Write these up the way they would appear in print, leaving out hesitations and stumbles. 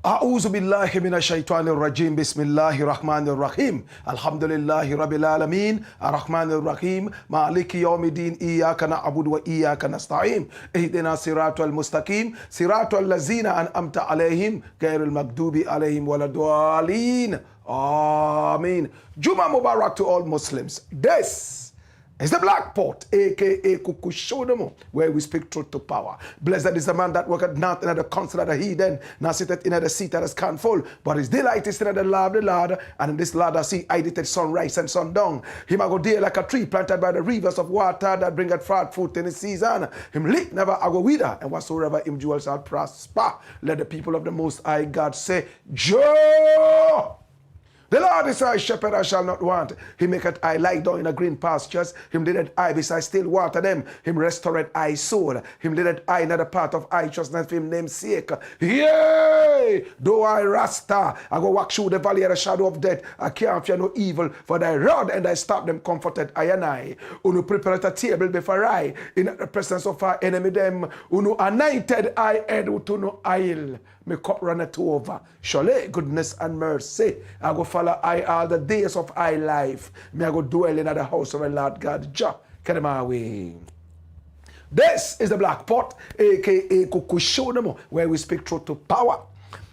أعوذ بالله من الشيطان الرجيم بسم الله الرحمن الرحيم الحمد لله رب العالمين الرحمن الرحيم مالك يوم الدين إياك نعبد وإياك نستعين اهدنا الصراط المستقيم صراط الذين أنعمت عليهم غير المغضوب عليهم ولا الضالين Amen. Juma Mubarak to all Muslims. This is the Black Pot, aka Kukushodomo, where we speak truth to power. Blessed is the man that worketh not in the counsel of the heathen, nor sitteth in the seat that is scornful, but his delight is in the law of the Lord, and in this law does he hideth sunrise and sundown. Him I go dear like a tree planted by the rivers of water that bringeth forth fruit in his season. Him leap never I go wither, and whatsoever him jewels shall prosper. Let the people of the Most High God say, Joy! The Lord is our shepherd, I shall not want. He maketh I lie down in a green pastures. Him leadeth I beside still water them. Him restoreth I soul. Him leadeth I in the path of righteousness for him name's sake. Yea! Though I RASTA, I go walk through the valley of the shadow of death. I can't fear no evil, for thy rod and thy staff them comforted I and I. Unu prepared a table before I, in the presence of our enemy them. Unu anointed I head with no oil. My cup runneth over. Surely goodness and mercy I go follow I all the days of I life. May I go dwell in the house of the Lord God. Jah, carry my way. This is the Black Pot, aka Kukushodomo, where we speak truth to power.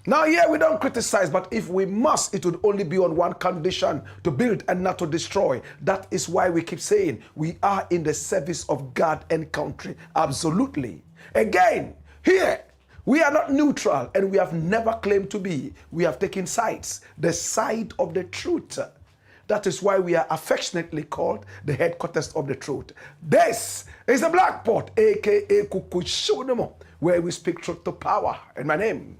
Now here we don't criticize, but if we must, it would only be on one condition: to build and not to destroy. That is why we keep saying we are in the service of God and country. Absolutely. Again, here, we are not neutral, and we have never claimed to be. We have taken sides, the side of the truth. That is why we are affectionately called the headquarters of the truth. This is the Black Pot, aka Kukushodomo, where we speak truth to power. And my name,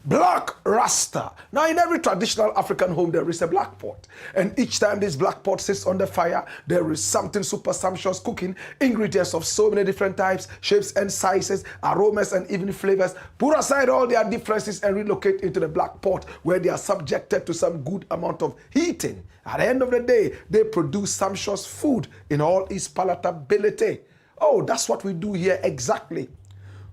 Blakk RASTA. Now in every traditional African home there is a black pot, and each time this black pot sits on the fire there is something super sumptuous cooking, ingredients of so many different types, shapes and sizes, aromas and even flavors. Put aside all their differences and relocate into the black pot where they are subjected to some good amount of heating. At the end of the day they produce sumptuous food in all its palatability. Oh, that's what we do here exactly.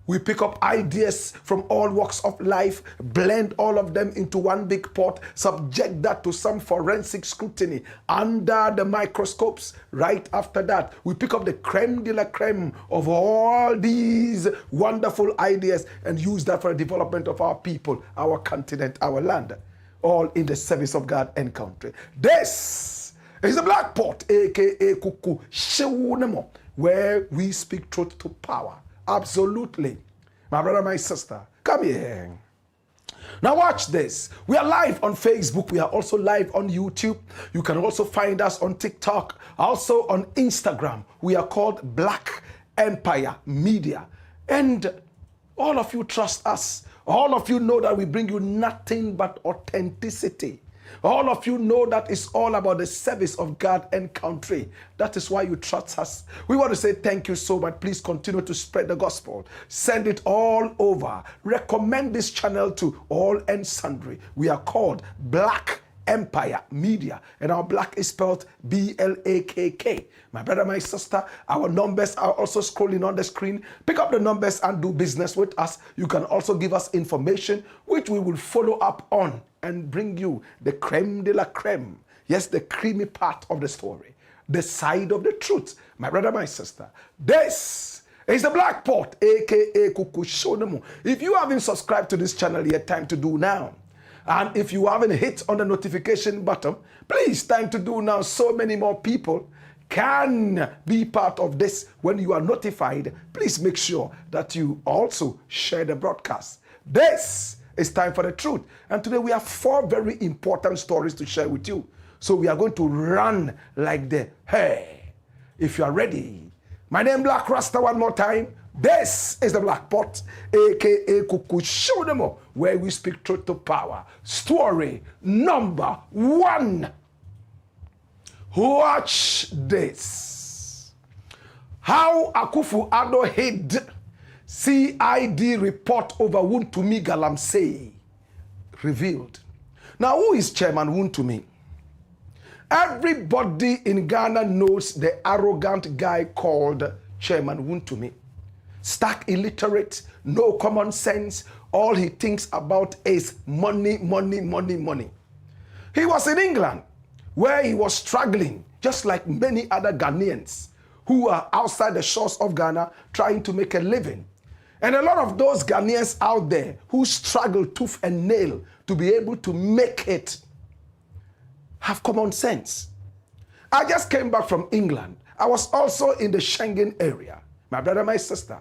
We pick up ideas from all walks of life, blend all of them into one big pot, subject that to some forensic scrutiny under the microscopes. Right after that, we pick up the creme de la creme of all these wonderful ideas and use that for the development of our people, our continent, our land, all in the service of God and country. This is the Black Pot, aka Kukushodomo, where we speak truth to power. Absolutely. My brother, my sister, come here. Now watch this. We are live on Facebook. We are also live on YouTube. You can also find us on TikTok. Also on Instagram. We are called Black Empire Media. And all of you trust us. All of you know that we bring you nothing but authenticity. All of you know that it's all about the service of God and country. That is why you trust us. We want to say thank you so much. Please continue to spread the gospel. Send it all over. Recommend this channel to all and sundry. We are called Black Empire Media, and our Black is spelled B-L-A-K-K. My brother, my sister, our numbers are also scrolling on the screen. Pick up the numbers and do business with us. You can also give us information which we will follow up on and bring you the creme de la creme. Yes, the creamy part of the story, the side of the truth. My brother, my sister, this is the Black Pot, aka Kukushodomo. If you haven't subscribed to this channel yet, time to do now. And if you haven't hit on the notification button, please, time to do now. So many more people can be part of this. When you are notified, please make sure that you also share the broadcast. This is Time for the Truth. And today we have 4 very important stories to share with you. So we are going to run like the hey. If you are ready. My name is Blakk RASTA one more time. This is the Blakk Pot, aka Kuku Show, where we speak truth to power. Story number 1. Watch this. How Akufo-Addo hid CID report over Wontumi Galamsey revealed. Now, who is Chairman Wontumi? Everybody in Ghana knows the arrogant guy called Chairman Wontumi. Stark illiterate, no common sense. All he thinks about is money, money, money, money. He was in England, where he was struggling, just like many other Ghanaians who are outside the shores of Ghana trying to make a living. And a lot of those Ghanaians out there who struggle tooth and nail to be able to make it have common sense. I just came back from England. I was also in the Schengen area. My brother, my sister,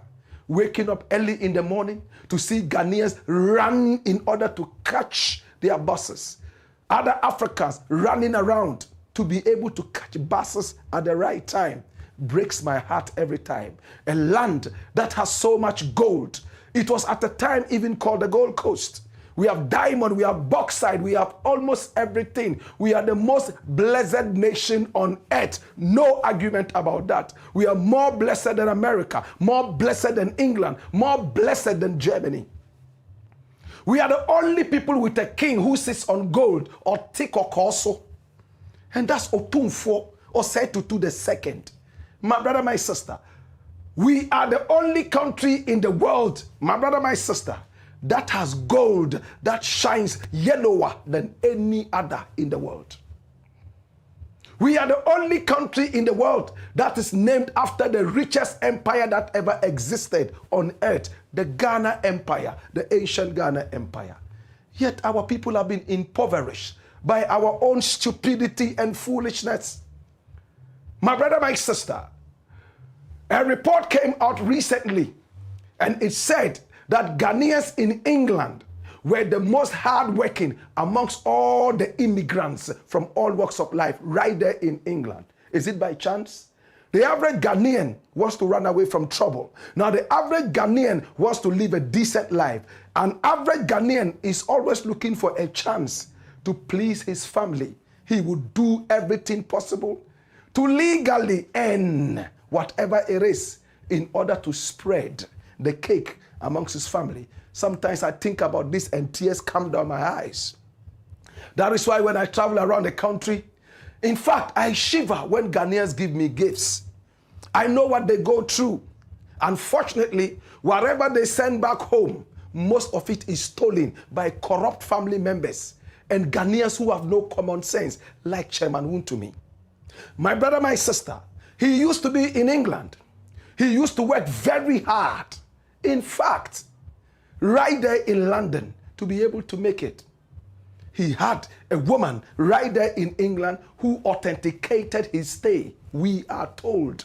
waking up early in the morning to see Ghanaians run in order to catch their buses. Other Africans running around to be able to catch buses at the right time breaks my heart every time. A land that has so much gold. It was at the time even called the Gold Coast. We have diamond, we have bauxite, we have almost everything. We are the most blessed nation on earth. No argument about that. We are more blessed than America, more blessed than England, more blessed than Germany. We are the only people with a king who sits on gold or thick or corso. And that's Otumfo or Setutu II. My brother, my sister, we are the only country in the world, my brother, my sister, that has gold that shines yellower than any other in the world. We are the only country in the world that is named after the richest empire that ever existed on earth, the Ghana Empire, the ancient Ghana Empire. Yet our people have been impoverished by our own stupidity and foolishness. My brother, my sister, a report came out recently and it said that Ghanaians in England were the most hardworking amongst all the immigrants from all walks of life right there in England. Is it by chance? The average Ghanaian wants to run away from trouble. Now, the average Ghanaian wants to live a decent life. An average Ghanaian is always looking for a chance to please his family. He would do everything possible to legally earn whatever it is in order to spread the cake amongst his family. Sometimes I think about this and tears come down my eyes. That is why when I travel around the country, in fact, I shiver when Ghanaians give me gifts. I know what they go through. Unfortunately, whatever they send back home, most of it is stolen by corrupt family members and Ghanaians who have no common sense, like Chairman Wontumi. My brother, my sister, he used to be in England. He used to work very hard. In fact, right there in London to be able to make it. He had a woman right there in England who authenticated his stay, we are told.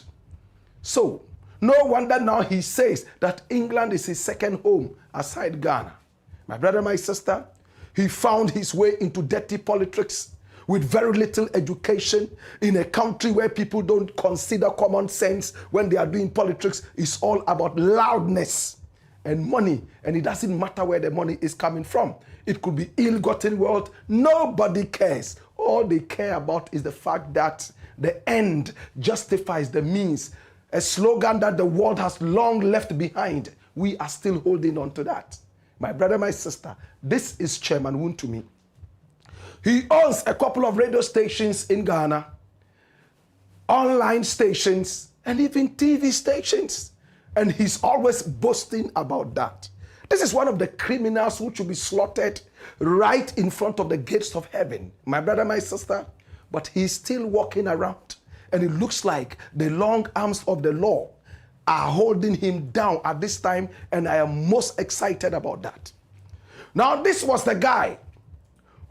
So, no wonder now he says that England is his second home aside Ghana. My brother, my sister, he found his way into dirty politics with very little education in a country where people don't consider common sense when they are doing politics. It's all about loudness and money, and it doesn't matter where the money is coming from. It could be ill-gotten wealth. Nobody cares. All they care about is the fact that the end justifies the means. A slogan that the world has long left behind. We are still holding on to that. My brother, my sister, this is Chairman Wontumi. He owns a couple of radio stations in Ghana, online stations, and even TV stations. And he's always boasting about that. This is one of the criminals who should be slaughtered right in front of the gates of heaven. My brother, my sister, but he's still walking around. And it looks like the long arms of the law are holding him down at this time, and I am most excited about that. Now, this was the guy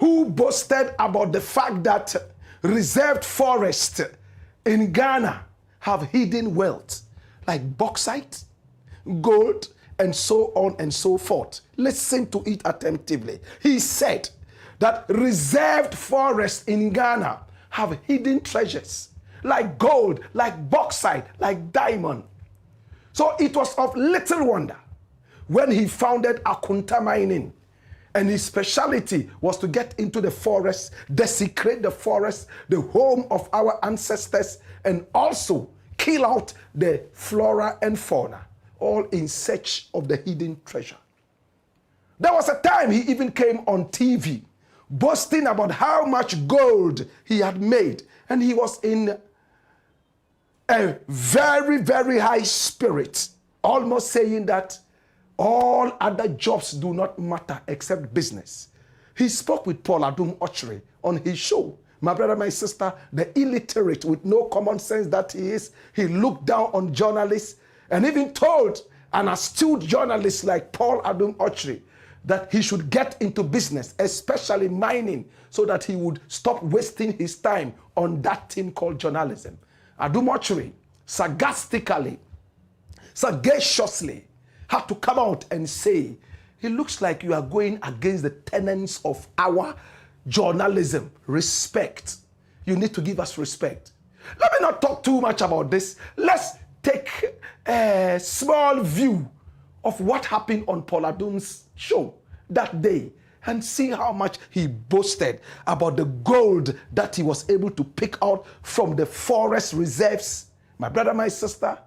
who boasted about the fact that reserved forests in Ghana have hidden wealth like bauxite, gold, and so on and so forth. Listen to it attentively. He said that reserved forests in Ghana have hidden treasures like gold, like bauxite, like diamond. So it was of little wonder when he founded Akunta Mining, and his specialty was to get into the forest, desecrate the forest, the home of our ancestors, and also kill out the flora and fauna, all in search of the hidden treasure. There was a time he even came on TV boasting about how much gold he had made, and he was in a very, very high spirit, almost saying that all other jobs do not matter except business. He spoke with Paul Addo on his show. My brother, my sister, the illiterate with no common sense that he is, he looked down on journalists and even told an astute journalist like Paul Addo that he should get into business, especially mining, so that he would stop wasting his time on that thing called journalism. Addo sagaciously had to come out and say, it looks like you are going against the tenets of our journalism. Respect. You need to give us respect. Let me not talk too much about this. Let's take a small view of what happened on Paul Addo's show that day and see how much he boasted about the gold that he was able to pick out from the forest reserves, my brother, my sister,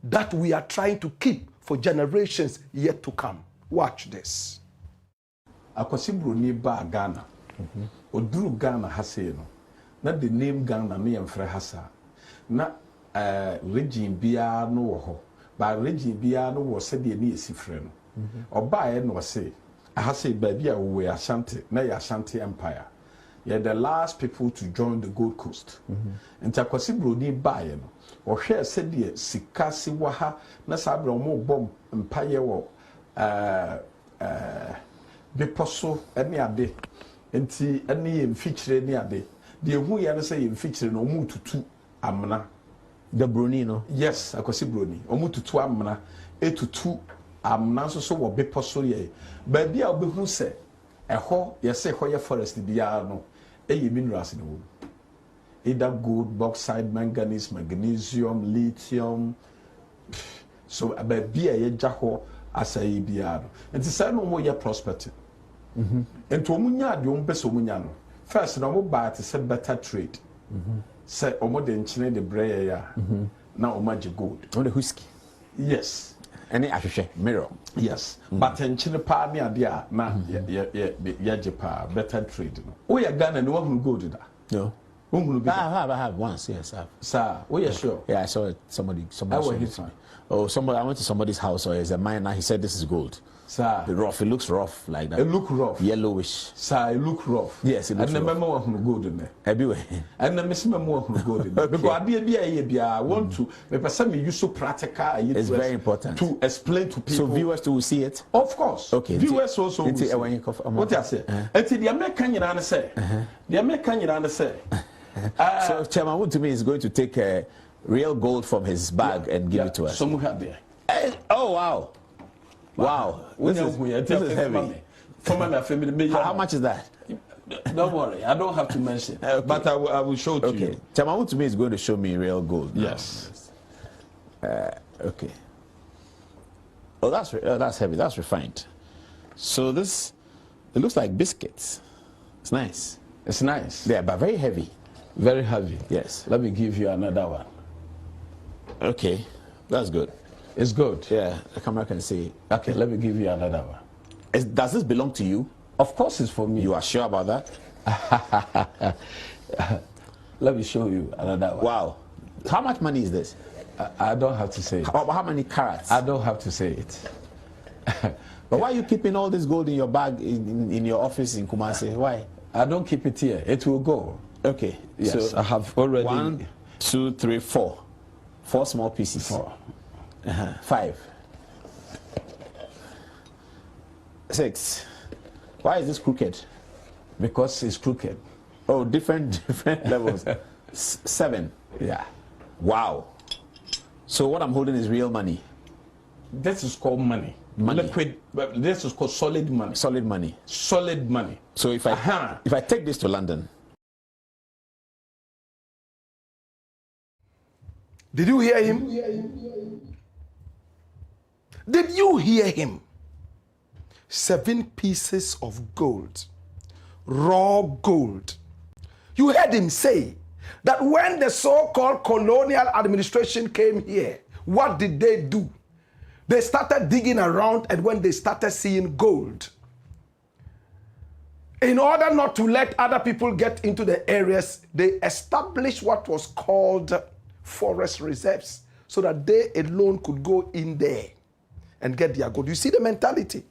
that we are trying to keep for generations yet to come. Watch this. Akosibro ni ba Ghana. Oduru Ghana hase no. Na the name Ghana no yemfre hasa. Na region bia no wo ho. Ba region bia no wo se de ni esifre no. Oba ye no se hase ba bia wo ya Ashanti, na ya Ashanti Empire. You're the last people to join the Gold Coast. Nti Akosibro ni ba ye no. Ohwe se de sikasi wa ha na sabra omo bom mpaye wo Deports any ade nti any feature any ade the hu ya no say yem feature no mu tutu amna the broni no yes akosi broni omu tutu amna etutu amna so wo Deports ye ba bia obehu se eho ye se ho ye forest bia no eye minerals no wo either gold, bauxite, manganese, magnesium, lithium. So ba bia ye jaho asai bia no nti say no mo ye prospecting enti omunya ade ombese omunya no first na mo ba te say better trade say omo de nchine de breya ya na omaje gold on the whiskey yes any ahwehwe mirror yes but nchine pa ne ade a na ye pa better trade no o ya Ghana no wahunu gold da no I have once, yes. Sir, oh yeah, sure. Yeah, I saw it. Somebody showed it to me. Oh, I went to somebody's house, or it's a miner. He said this is gold. Sir, it looks rough like that. It look rough. Yellowish. Sir, it look rough. Yes, it looks rough. And the memo of gold in there. Everywhere. And the memo of gold in there. Because I want to, me use so practical. It's very important to explain to people. So viewers will see it. Of course. Okay. Viewers also will see. What I say? Until the American you say. The American you say. So Chairman Wontumi is going to take real gold from his bag and give it to us. Some have there. Oh wow. Wow. This is heavy. How much is that? Don't worry, I don't have to mention. Okay. But I will show to you. Chairman Wontumi is going to show me real gold. Yes. Okay. Oh, that's heavy. That's refined. So it looks like biscuits. It's nice. It's nice. Yeah, but very heavy. Very heavy. Yes. Let me give you another one. Okay, that's good. It's good. Yeah, the camera can see. Okay, let me give you another one. Does this belong to you? Of course it's for me. You are sure about that? Let me show you another one. Wow. How much money is this? I don't have to say it. How many carats? I don't have to say it. But why are you keeping all this gold in your bag in your office in Kumasi? Why? I don't keep it here. It will go. Okay. Yes, so I have already. 1, 2, 3, 4. 4 small pieces. 4. 5. 6. Why is this crooked? Because it's crooked. Oh, different levels. 7. Yeah. Wow. So what I'm holding is real money. This is called money. Liquid. This is called solid money. Solid money. Solid money. So if I take this to London. Did you hear him? Did you hear him? 7 pieces of gold. Raw gold. You heard him say that when the so-called colonial administration came here, what did they do? They started digging around, and when they started seeing gold, in order not to let other people get into the areas, they established what was called forest reserves so that they alone could go in there and get their gold. You see the mentality?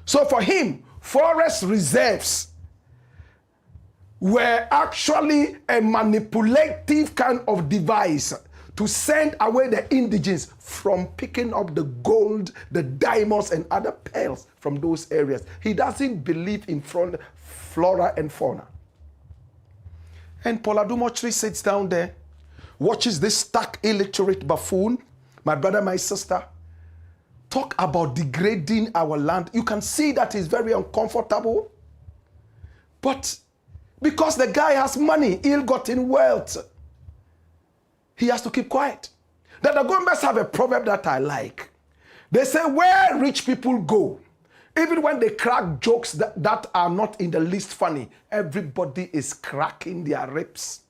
So for him, forest reserves were actually a manipulative kind of device to send away the indigenes from picking up the gold, the diamonds, and other pearls from those areas. He doesn't believe in flora and fauna. And Paul Adumochri sits down there, watches this stark illiterate buffoon, my brother, my sister, talk about degrading our land. You can see that he's very uncomfortable. But because the guy has money, ill-gotten wealth, he has to keep quiet. The Gombes have a proverb that I like. They say, where rich people go, even when they crack jokes that are not in the least funny, everybody is cracking their ribs.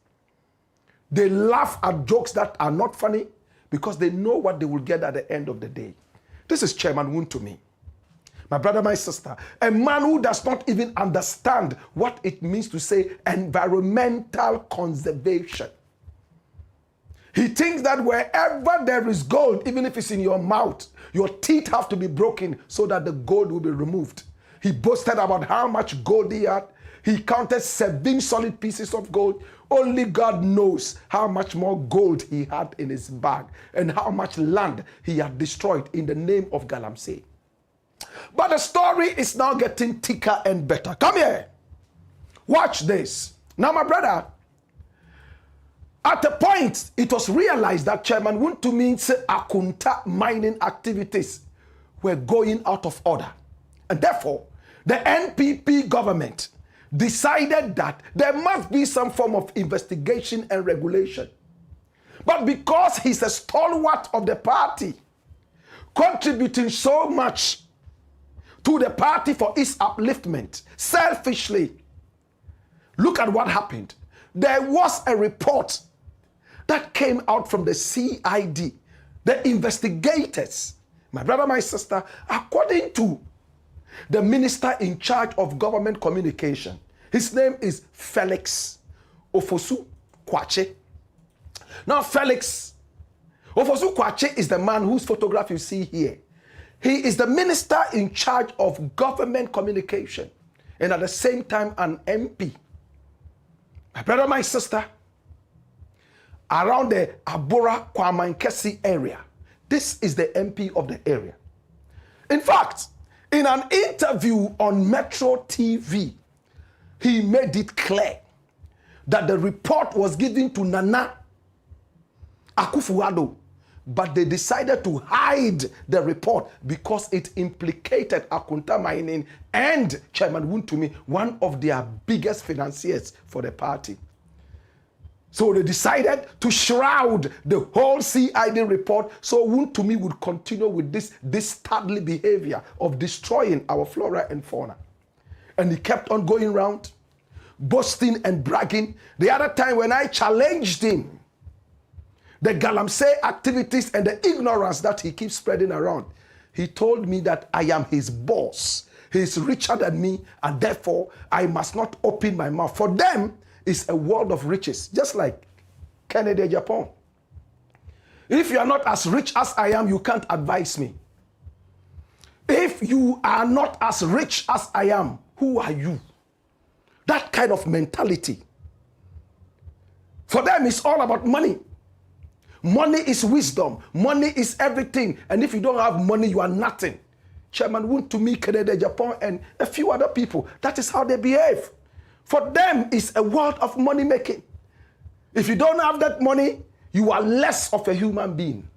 They laugh at jokes that are not funny because they know what they will get at the end of the day. This is Chairman Wontumi. My brother, my sister, a man who does not even understand what it means to say environmental conservation. He thinks that wherever there is gold, even if it's in your mouth, your teeth have to be broken so that the gold will be removed. He boasted about how much gold he had. He counted 7 solid pieces of gold. Only God knows how much more gold he had in his bag and how much land he had destroyed in the name of Galamsey. But the story is now getting thicker and better. Come here. Watch this. Now, my brother, at a point, it was realized that Chairman Wontumi's Akunta mining activities were going out of order. And therefore, the NPP government decided that there must be some form of investigation and regulation. But because he's a stalwart of the party, contributing so much to the party for its upliftment, selfishly, look at what happened. There was a report that came out from the CID, the investigators, my brother, my sister, according to the minister in charge of government communication. His name is Felix Ofosu-Kwakye. Now, Felix Ofosu-Kwakye is the man whose photograph you see here. He is the minister in charge of government communication and at the same time an MP. My brother, my sister, around the Abora Kwamankesi area. This is the MP of the area. In fact, in an interview on Metro TV, he made it clear that the report was given to Nana Akufo-Addo, but they decided to hide the report because it implicated Akunta Mining and Chairman Wontumi, one of their biggest financiers for the party. So they decided to shroud the whole CID report so Wontumi would continue with this dastardly behavior of destroying our flora and fauna. And he kept on going around, boasting and bragging. The other time when I challenged him, the Galamsey activities and the ignorance that he keeps spreading around, he told me that I am his boss. He's richer than me, and therefore I must not open my mouth. For them, it's a world of riches, just like Canada, Japan. If you are not as rich as I am, you can't advise me. If you are not as rich as I am, who are you? That kind of mentality. For them, it's all about money. Money is wisdom. Money is everything. And if you don't have money, you are nothing. Chairman Wontumi Galamsey, Japan, and a few other people. That is how they behave. For them, it's a world of money making. If you don't have that money, you are less of a human being.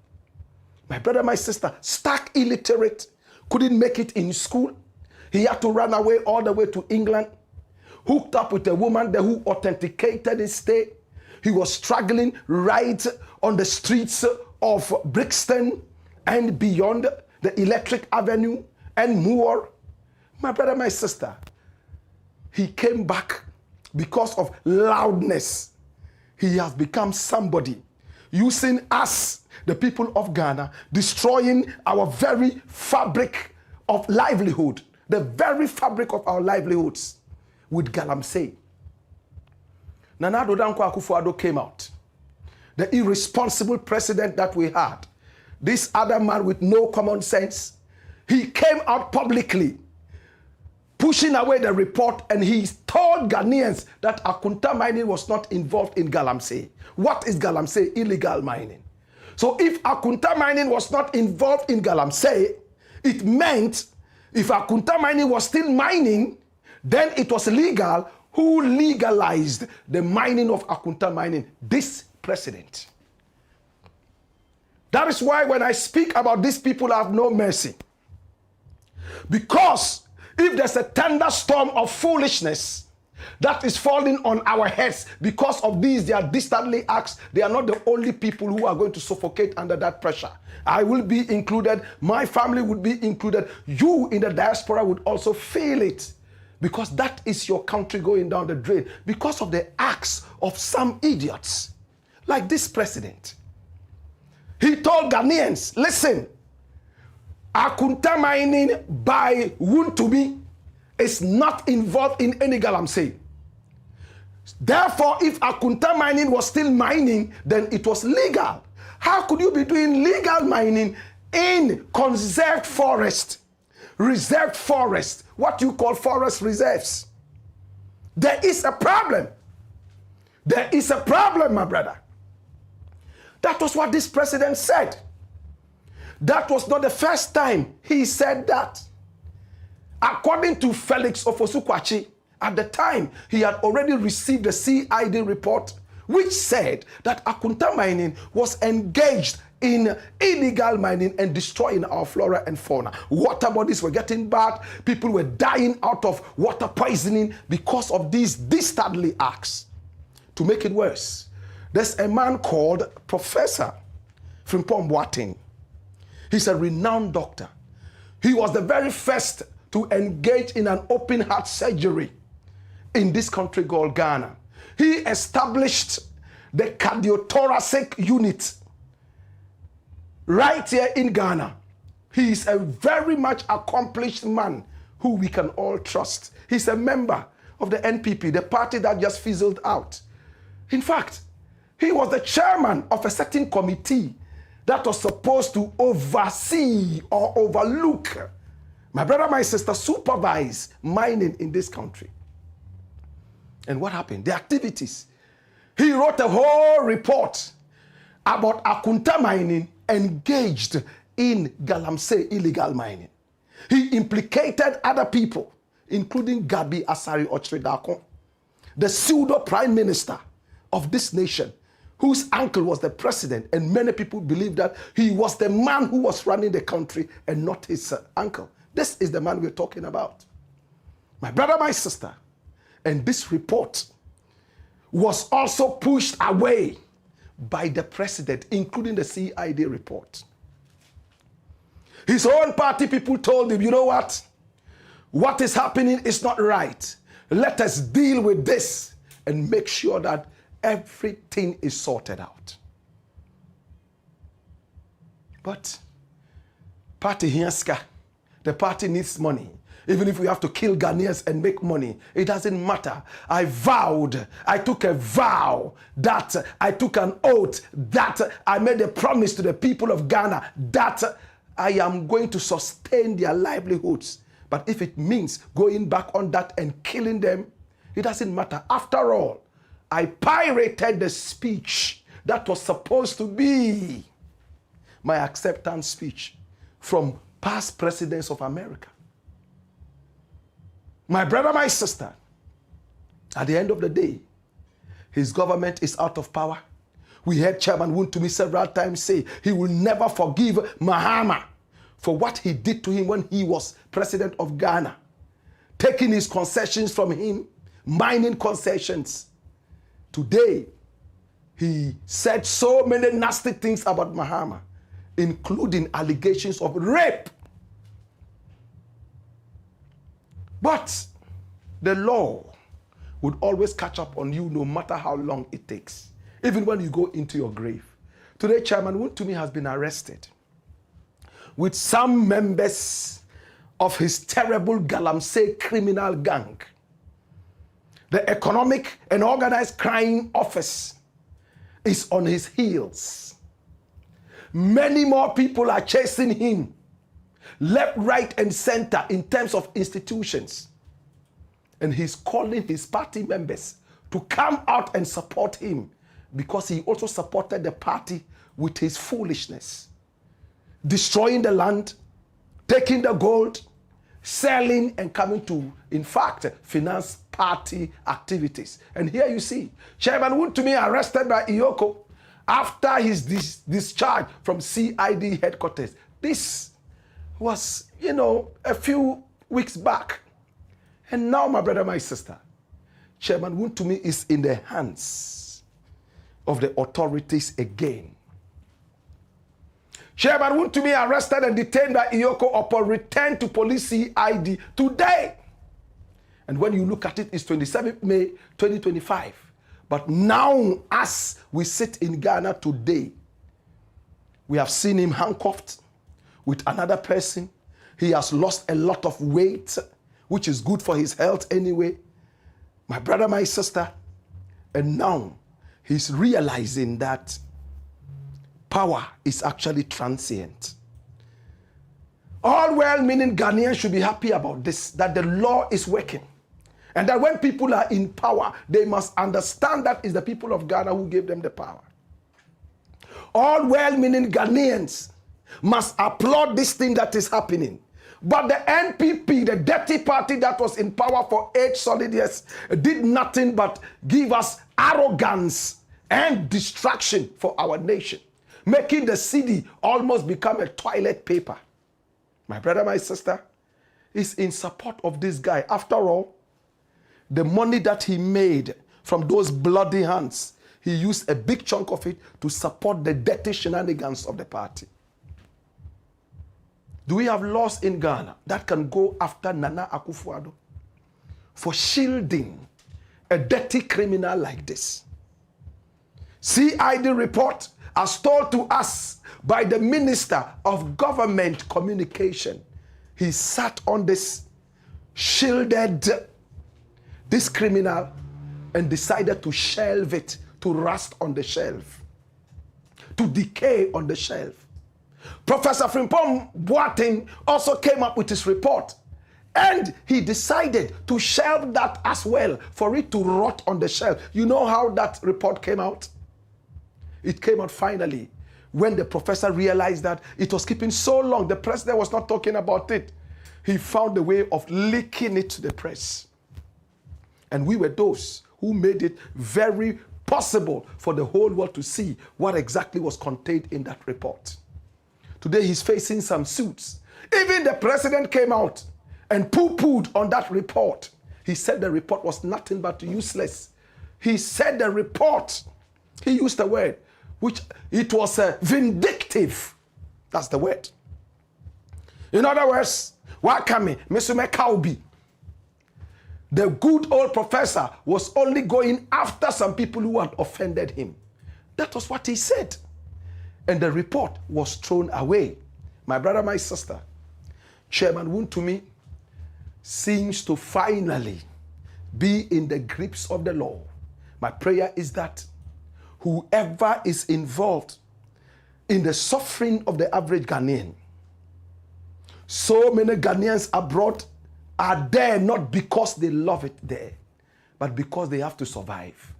My brother, my sister, stark illiterate, couldn't make it in school. He had to run away all the way to England, hooked up with a woman there who authenticated his stay. He was struggling right on the streets of Brixton and beyond the Electric Avenue and Moore. My brother, my sister, he came back because of loudness. He has become somebody, using us, the people of Ghana, destroying our very fabric of livelihood, the very fabric of our livelihoods with Galamsey. Nana Addo Dankwa Akufo-Addo came out. The irresponsible president that we had, this other man with no common sense, he came out publicly, pushing away the report, and he told Ghanaians that Akunta mining was not involved in Galamsey. What is Galamsey? Illegal mining. So if Akunta mining was not involved in Galamsey, it meant if Akunta mining was still mining, then it was legal. Who legalized the mining of Akunta mining? This president. That is why when I speak about these people, I have no mercy. Because if there's a thunderstorm of foolishness that is falling on our heads because of these, they are distantly acts, they are not the only people who are going to suffocate under that pressure. I will be included, my family would be included, you in the diaspora would also feel it. Because that is your country going down the drain. Because of the acts of some idiots, like this president. He told Ghanaians, listen, Akunta mining by Wontumi is not involved in any Galamsey. Therefore, if Akunta mining was still mining, then it was legal. How could you be doing legal mining in conserved forest? Reserved forest, what you call forest reserves? There is a problem. There is a problem, my brother. That was what this president said. That was not the first time he said that. According to Felix Ofosu-Kwakye, at the time, he had already received a CID report which said that Akunta mining was engaged in illegal mining and destroying our flora and fauna. Water bodies were getting bad. People were dying out of water poisoning because of these dastardly acts. To make it worse, there's a man called Professor Frimpong Boateng. He's a renowned doctor. He was the very first to engage in an open heart surgery in this country called Ghana. He established the cardiothoracic unit right here in Ghana. He is a very much accomplished man who we can all trust. He's a member of the NPP, the party that just fizzled out. In fact, he was the chairman of a certain committee that was supposed to oversee or overlook, my brother, my sister, supervise mining in this country. And what happened? The activities. He wrote a whole report about Akunta mining engaged in Galamsey illegal mining. He implicated other people, including GABBY Asari Ochredakon, the pseudo prime minister of this nation, whose uncle was the president, and many people believe that he was the man who was running the country and not his uncle. This is the man we're talking about. My brother, my sister, and this report was also pushed away by the president, including the CID report. His own party people told him, you know what? What is happening is not right. Let us deal with this and make sure that everything is sorted out. But party Hiaska, the party needs money. Even if we have to kill Ghanaians and make money, it doesn't matter. I took a vow, that I took an oath, that I made a promise to the people of Ghana that I am going to sustain their livelihoods. But if it means going back on that and killing them, it doesn't matter. After all, I pirated the speech that was supposed to be my acceptance speech from past presidents of America. My brother, my sister, at the end of the day, his government is out of power. We heard Chairman Wontumi several times say he will never forgive Mahama for what he did to him when he was president of Ghana, taking his concessions from him, mining concessions. Today, he said so many nasty things about Mahama, including allegations of rape. But the law would always catch up on you no matter how long it takes, even when you go into your grave. Today, Chairman Wontumi has been arrested with some members of his terrible Galamsey criminal gang. The Economic and Organized Crime Office is on his heels. Many more people are chasing him, left, right, and center in terms of institutions. And he's calling his party members to come out and support him because he also supported the party with his foolishness. Destroying the land, taking the gold, selling and coming to, in fact, finance party activities. And here you see, Chairman Wontumi arrested by Iyoko after his discharge from CID headquarters. This was, a few weeks back. And now, my brother, my sister, Chairman Wontumi is in the hands of the authorities again. Chairman Wontumi arrested and detained by Iyoko upon return to police CID today. And when you look at it, it's 27th May 2025. But now, as we sit in Ghana today, we have seen him handcuffed with another person. He has lost a lot of weight, which is good for his health anyway. My brother, my sister, and now he's realizing that power is actually transient. All well-meaning Ghanaians should be happy about this, that the law is working. And that when people are in power, they must understand that it's the people of Ghana who gave them the power. All well-meaning Ghanaians must applaud this thing that is happening. But the NPP, the dirty party that was in power for 8 solid years, did nothing but give us arrogance and distraction for our nation, making the city almost become a toilet paper. My brother, my sister, is in support of this guy. After all, the money that he made from those bloody hands, he used a big chunk of it to support the dirty shenanigans of the party. Do we have laws in Ghana that can go after Nana Akufo-Addo for shielding a dirty criminal like this? CID report, as told to us by the Minister of Government Communication, he sat on this, shielded this criminal and decided to shelve it, to rust on the shelf, to decay on the shelf. Professor Frimpong Boateng also came up with his report, and he decided to shelve that as well for it to rot on the shelf. You know how that report came out? It came out finally when the professor realized that it was keeping so long, the president was not talking about it. He found a way of leaking it to the press. And we were those who made it very possible for the whole world to see what exactly was contained in that report. Today he's facing some suits. Even the president came out and poo-pooed on that report. He said the report was nothing but useless. He said the report, he used the word, which it was vindictive. That's the word. In other words, Wakame, Mesume Kaubi, the good old professor was only going after some people who had offended him. That was what he said. And the report was thrown away. My brother, my sister, Chairman Wontumi seems to finally be in the grips of the law. My prayer is that whoever is involved in the suffering of the average Ghanaian, so many Ghanaians abroad are there not because they love it there, but because they have to survive.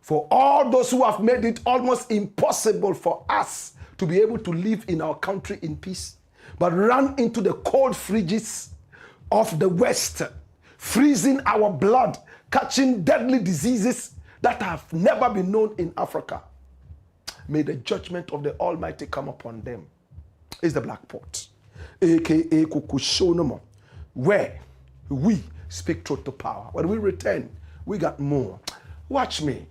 For all those who have made it almost impossible for us to be able to live in our country in peace, but ran into the cold fridges of the West, freezing our blood, catching deadly diseases that have never been known in Africa. May the judgment of the Almighty come upon them. It's the Black Pot, aka Kukushonomo, where we speak truth to power. When we return, we got more. Watch me.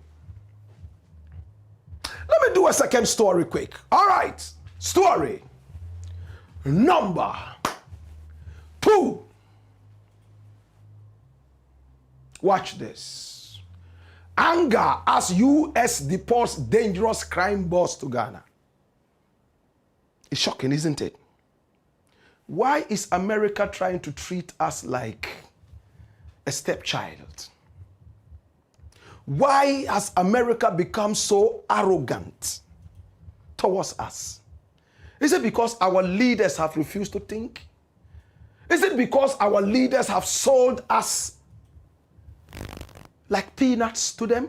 Let me do a second story quick. All right. Story number 2. Watch this. Anger as U.S. deports dangerous crime boss to Ghana. It's shocking, isn't it? Why is America trying to treat us like a stepchild? Why has America become so arrogant towards us? Is it because our leaders have refused to think? Is it because our leaders have sold us like peanuts to them?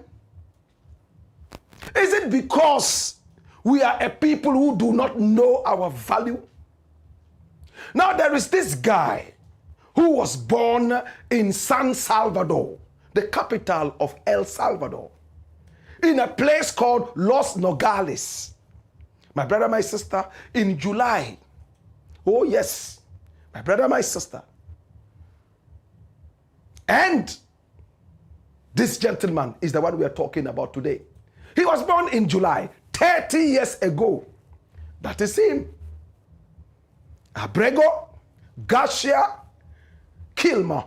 Is it because we are a people who do not know our value? Now there is this guy who was born in San Salvador, the capital of El Salvador, in a place called Los Nogales. My brother, my sister, in July, oh yes, my brother, my sister, and this gentleman is the one we are talking about today. He was born in July, 30 years ago. That is him. Abrego Garcia Kilmer.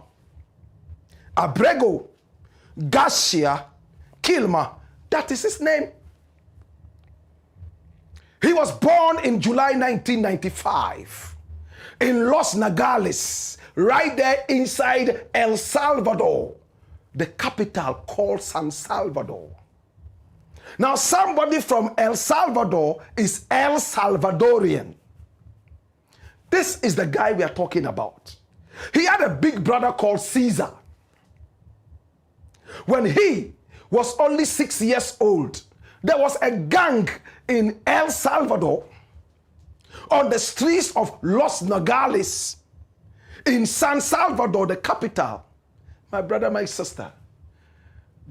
Abrego Garcia Kilmer. That is his name. He was born in July 1995 in Los Nogales, right there inside El Salvador, the capital called San Salvador. Now, somebody from El Salvador is El Salvadorian. This is the guy we are talking about. He had a big brother called Caesar. When he was only 6 years old, there was a gang in El Salvador on the streets of Los Nogales in San Salvador, the capital. My brother, my sister,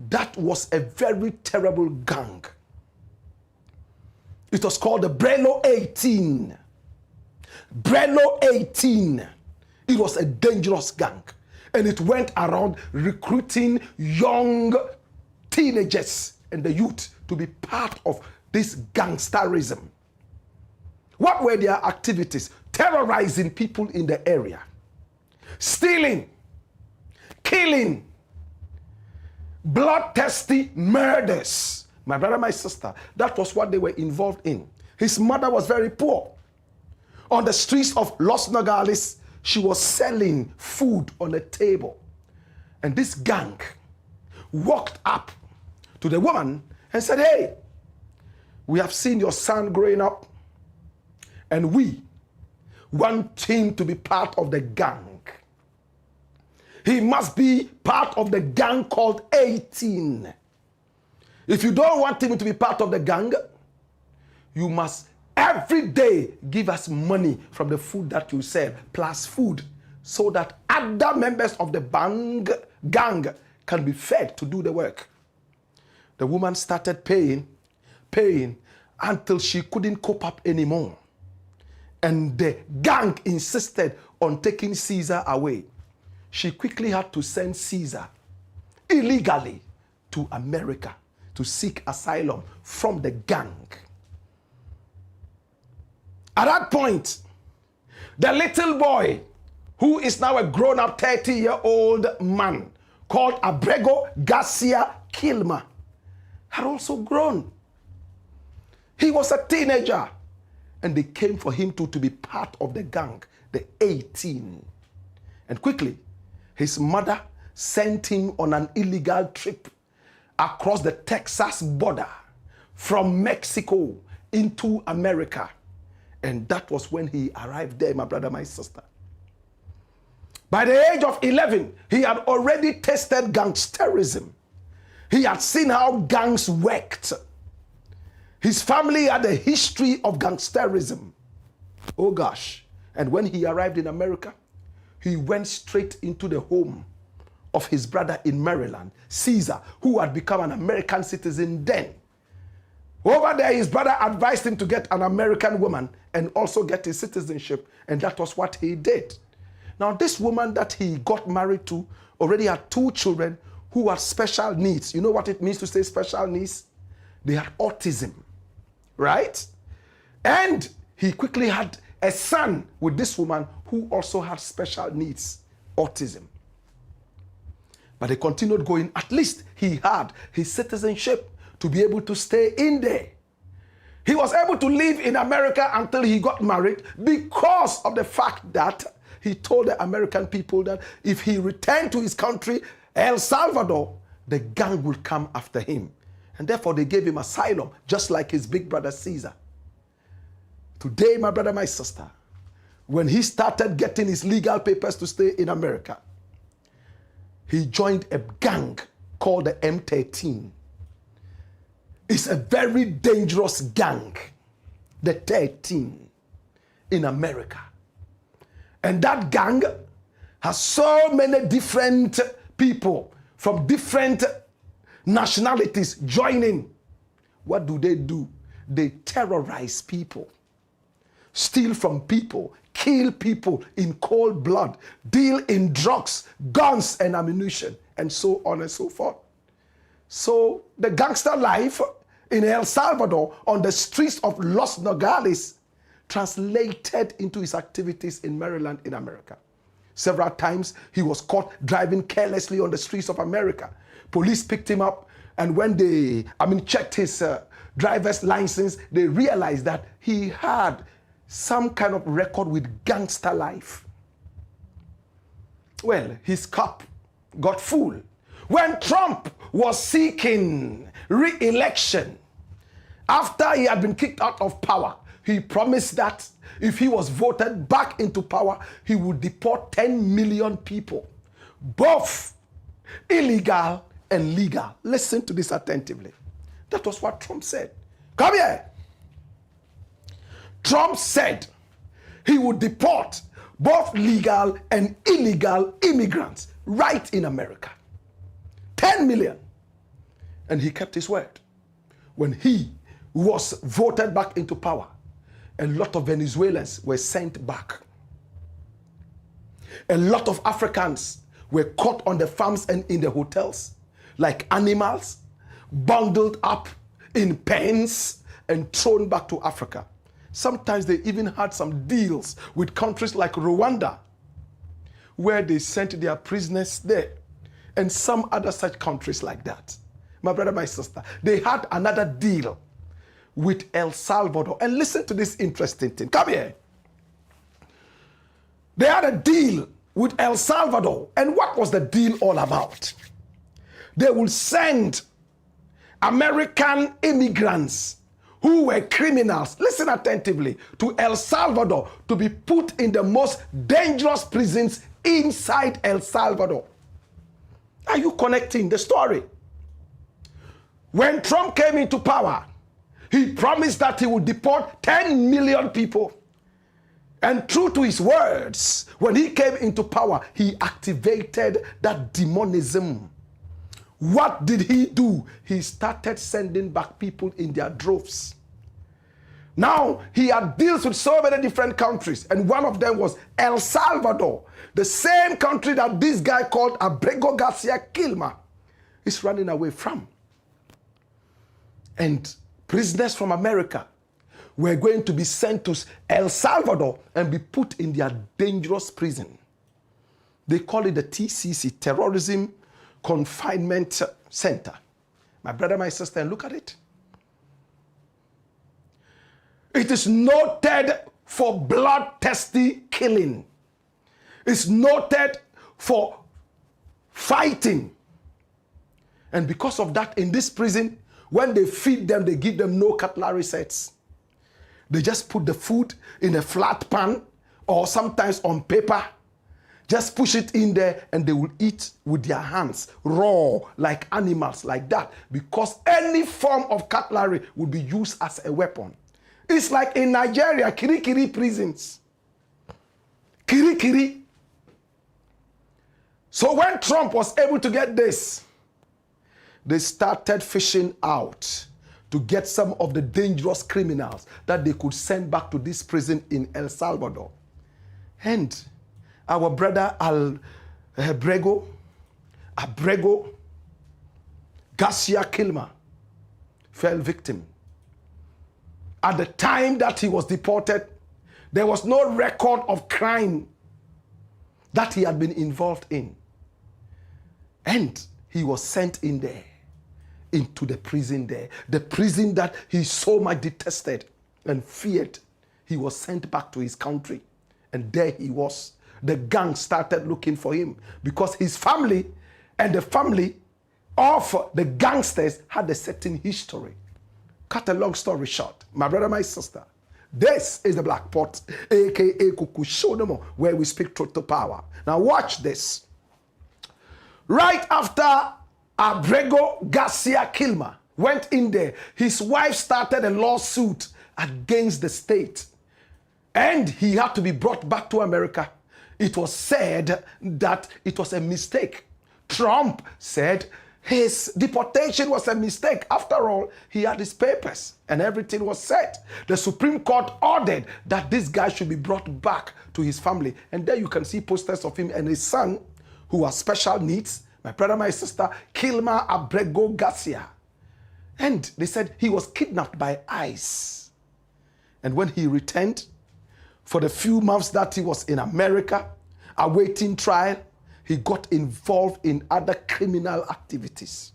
that was a very terrible gang. It was called the Brelo 18. Brelo 18. It was a dangerous gang. And it went around recruiting young teenagers and the youth to be part of this gangsterism. What were their activities? Terrorizing people in the area. Stealing. Killing. Bloodthirsty murders. My brother, my sister, that was what they were involved in. His mother was very poor. On the streets of Los Nogales, she was selling food on a table. And this gang walked up to the woman and said, hey, we have seen your son growing up, and we want him to be part of the gang. He must be part of the gang called 18. If you don't want him to be part of the gang, you must every day give us money from the food that you sell, plus food, so that other members of the gang can be fed to do the work. The woman started paying until she couldn't cope up anymore. And the gang insisted on taking Caesar away. She quickly had to send Caesar illegally to America to seek asylum from the gang. At that point, the little boy, who is now a grown-up 30-year-old man called Abrego Garcia Kilmer, had also grown. He was a teenager, and they came for him to be part of the gang, the 18. And quickly, his mother sent him on an illegal trip across the Texas border from Mexico into America. And that was when he arrived there, my brother, my sister. By the age of 11, he had already tasted gangsterism. He had seen how gangs worked. His family had a history of gangsterism. Oh gosh, And when he arrived in America, he went straight into the home of his brother in Maryland, Caesar, who had become an American citizen then. Over there, his brother advised him to get an American woman and also get his citizenship, and that was what he did. Now, this woman that he got married to already had 2 children who had special needs. You know what it means to say special needs? They had autism, right? And he quickly had a son with this woman who also had special needs, autism. But they continued going. At least he had his citizenship to be able to stay in there. He was able to live in America until he got married because of the fact that he told the American people that if he returned to his country, El Salvador, the gang will come after him. And therefore they gave him asylum, just like his big brother Caesar. Today, my brother, my sister, when he started getting his legal papers to stay in America, he joined a gang called the M13. It's a very dangerous gang, the 13 in America. And that gang has so many different people from different nationalities joining. What do? They terrorize people, steal from people, kill people in cold blood, deal in drugs, guns and ammunition, and so on and so forth. So the gangster life in El Salvador on the streets of Los Nogales translated into his activities in Maryland in America. Several times he was caught driving carelessly on the streets of America. Police picked him up, and when they checked his driver's license, they realized that he had some kind of record with gangster life. Well, his cup got full. When Trump was seeking re-election, after he had been kicked out of power, he promised that if he was voted back into power, he would deport 10 million people, both illegal and legal. Listen to this attentively. That was what Trump said. Come here. Trump said he would deport both legal and illegal immigrants right in America. 10 million. And he kept his word. When he was voted back into power, a lot of Venezuelans were sent back. A lot of Africans were caught on the farms and in the hotels like animals, bundled up in pens and thrown back to Africa. Sometimes they even had some deals with countries like Rwanda, where they sent their prisoners there, and some other such countries like that. My brother, my sister, they had another deal with El Salvador. And listen to this interesting thing. Come here. They had a deal with El Salvador. And what was the deal all about? They will send American immigrants who were criminals, listen attentively, to El Salvador to be put in the most dangerous prisons inside El Salvador. Are you connecting the story? When Trump came into power, he promised that he would deport 10 million people. And true to his words, when he came into power, he activated that demonism. What did he do? He started sending back people in their droves. Now, he had deals with so many different countries, and one of them was El Salvador, the same country that this guy called Abrego Garcia Kilmer is running away from. And prisoners from America were going to be sent to El Salvador and be put in their dangerous prison. They call it the TCC, Terrorism Confinement Center. My brother, my sister, look at it. It is noted for bloodthirsty killing. It's noted for fighting. And because of that, in this prison, when they feed them, they give them no cutlery sets. They just put the food in a flat pan or sometimes on paper. Just push it in there and they will eat with their hands, raw, like animals, like that. Because any form of cutlery would be used as a weapon. It's like in Nigeria, Kirikiri prisons. Kiri kiri. So when Trump was able to get this, they started fishing out to get some of the dangerous criminals that they could send back to this prison in El Salvador. And our brother Abrego Garcia Kilmer fell victim. At the time that he was deported, there was no record of crime that he had been involved in. And he was sent in there, into the prison there. The prison that he so much detested and feared. He was sent back to his country. And there he was. The gang started looking for him because his family and the family of the gangsters had a certain history. Cut a long story short, my brother, my sister, this is the Blakk Pot, aka Kuku Shodomo, where we speak truth to power. Now watch this. Right after Abrego Garcia Kilmer went in there, his wife started a lawsuit against the state. And he had to be brought back to America. It was said that it was a mistake. Trump said his deportation was a mistake. After all, he had his papers and everything was set. The Supreme Court ordered that this guy should be brought back to his family. And there you can see posters of him and his son, who has special needs, my brother, my sister, Kilmer Abrego Garcia. And they said he was kidnapped by ICE. And when he returned, for the few months that he was in America, awaiting trial, he got involved in other criminal activities.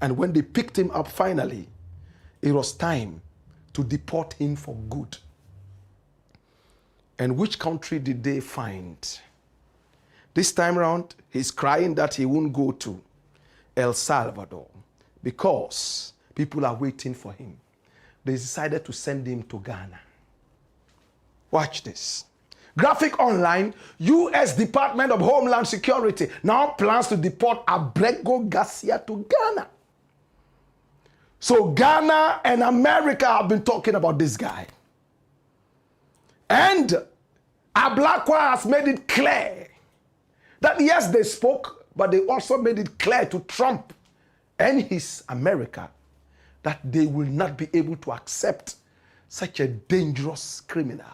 And when they picked him up finally, it was time to deport him for good. And which country did they find? This time around, he's crying that he won't go to El Salvador because people are waiting for him. They decided to send him to Ghana. Watch this. Graphic online, U.S. Department of Homeland Security now plans to deport Abrego Garcia to Ghana. So Ghana and America have been talking about this guy. And Ablakwa has made it clear that yes, they spoke, but they also made it clear to Trump and his America that they will not be able to accept such a dangerous criminal.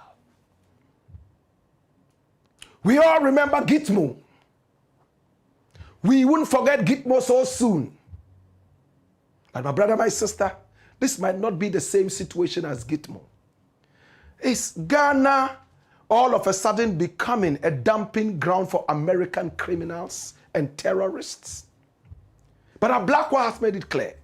We all remember Gitmo. We wouldn't forget Gitmo so soon. But my brother, my sister, this might not be the same situation as Gitmo. Is Ghana all of a sudden becoming a dumping ground for American criminals and terrorists? But Ablakwa has made it clear.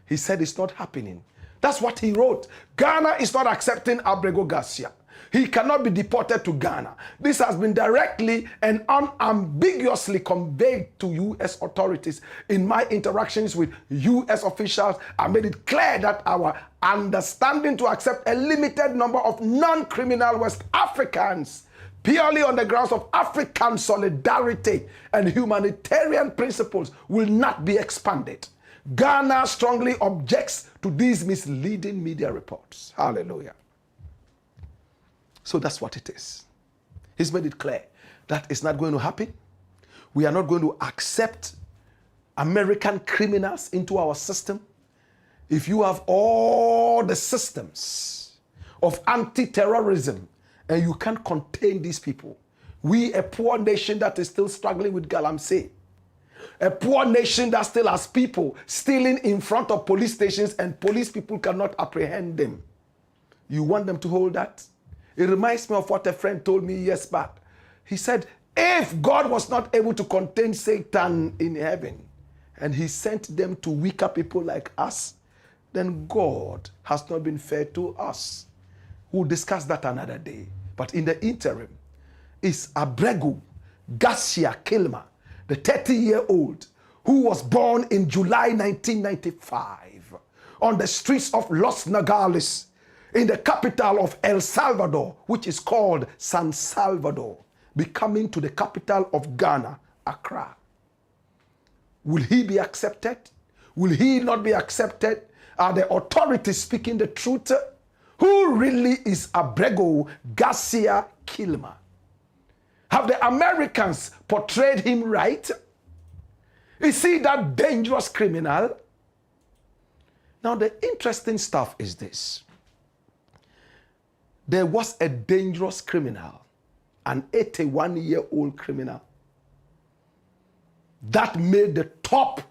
He said it's not happening. That's what he wrote. Ghana is not accepting Abrego Garcia. He cannot be deported to Ghana. This has been directly and unambiguously conveyed to U.S. authorities. In my interactions with U.S. officials, I made it clear that our understanding to accept a limited number of non-criminal West Africans purely on the grounds of African solidarity and humanitarian principles will not be expanded. Ghana strongly objects to these misleading media reports. Hallelujah. So that's what it is. He's made it clear that it's not going to happen. We are not going to accept American criminals into our system. If you have all the systems of anti-terrorism and you can't contain these people, we, a poor nation that is still struggling with Galamsey, a poor nation that still has people stealing in front of police stations and police people cannot apprehend them. You want them to hold that? It reminds me of what a friend told me years back. He said, if God was not able to contain Satan in heaven and he sent them to weaker people like us, then God has not been fair to us. We'll discuss that another day. But in the interim, is Abrego Garcia Kilmer, the 30-year-old who was born in July 1995 on the streets of Los Nogales, in the capital of El Salvador, which is called San Salvador, becoming to the capital of Ghana, Accra. Will he be accepted? Will he not be accepted? Are the authorities speaking the truth? Who really is Abrego Garcia Kilmer? Have the Americans portrayed him right? Is he that dangerous criminal? Now, the interesting stuff is this. There was a dangerous criminal, an 81-year-old criminal, that made the top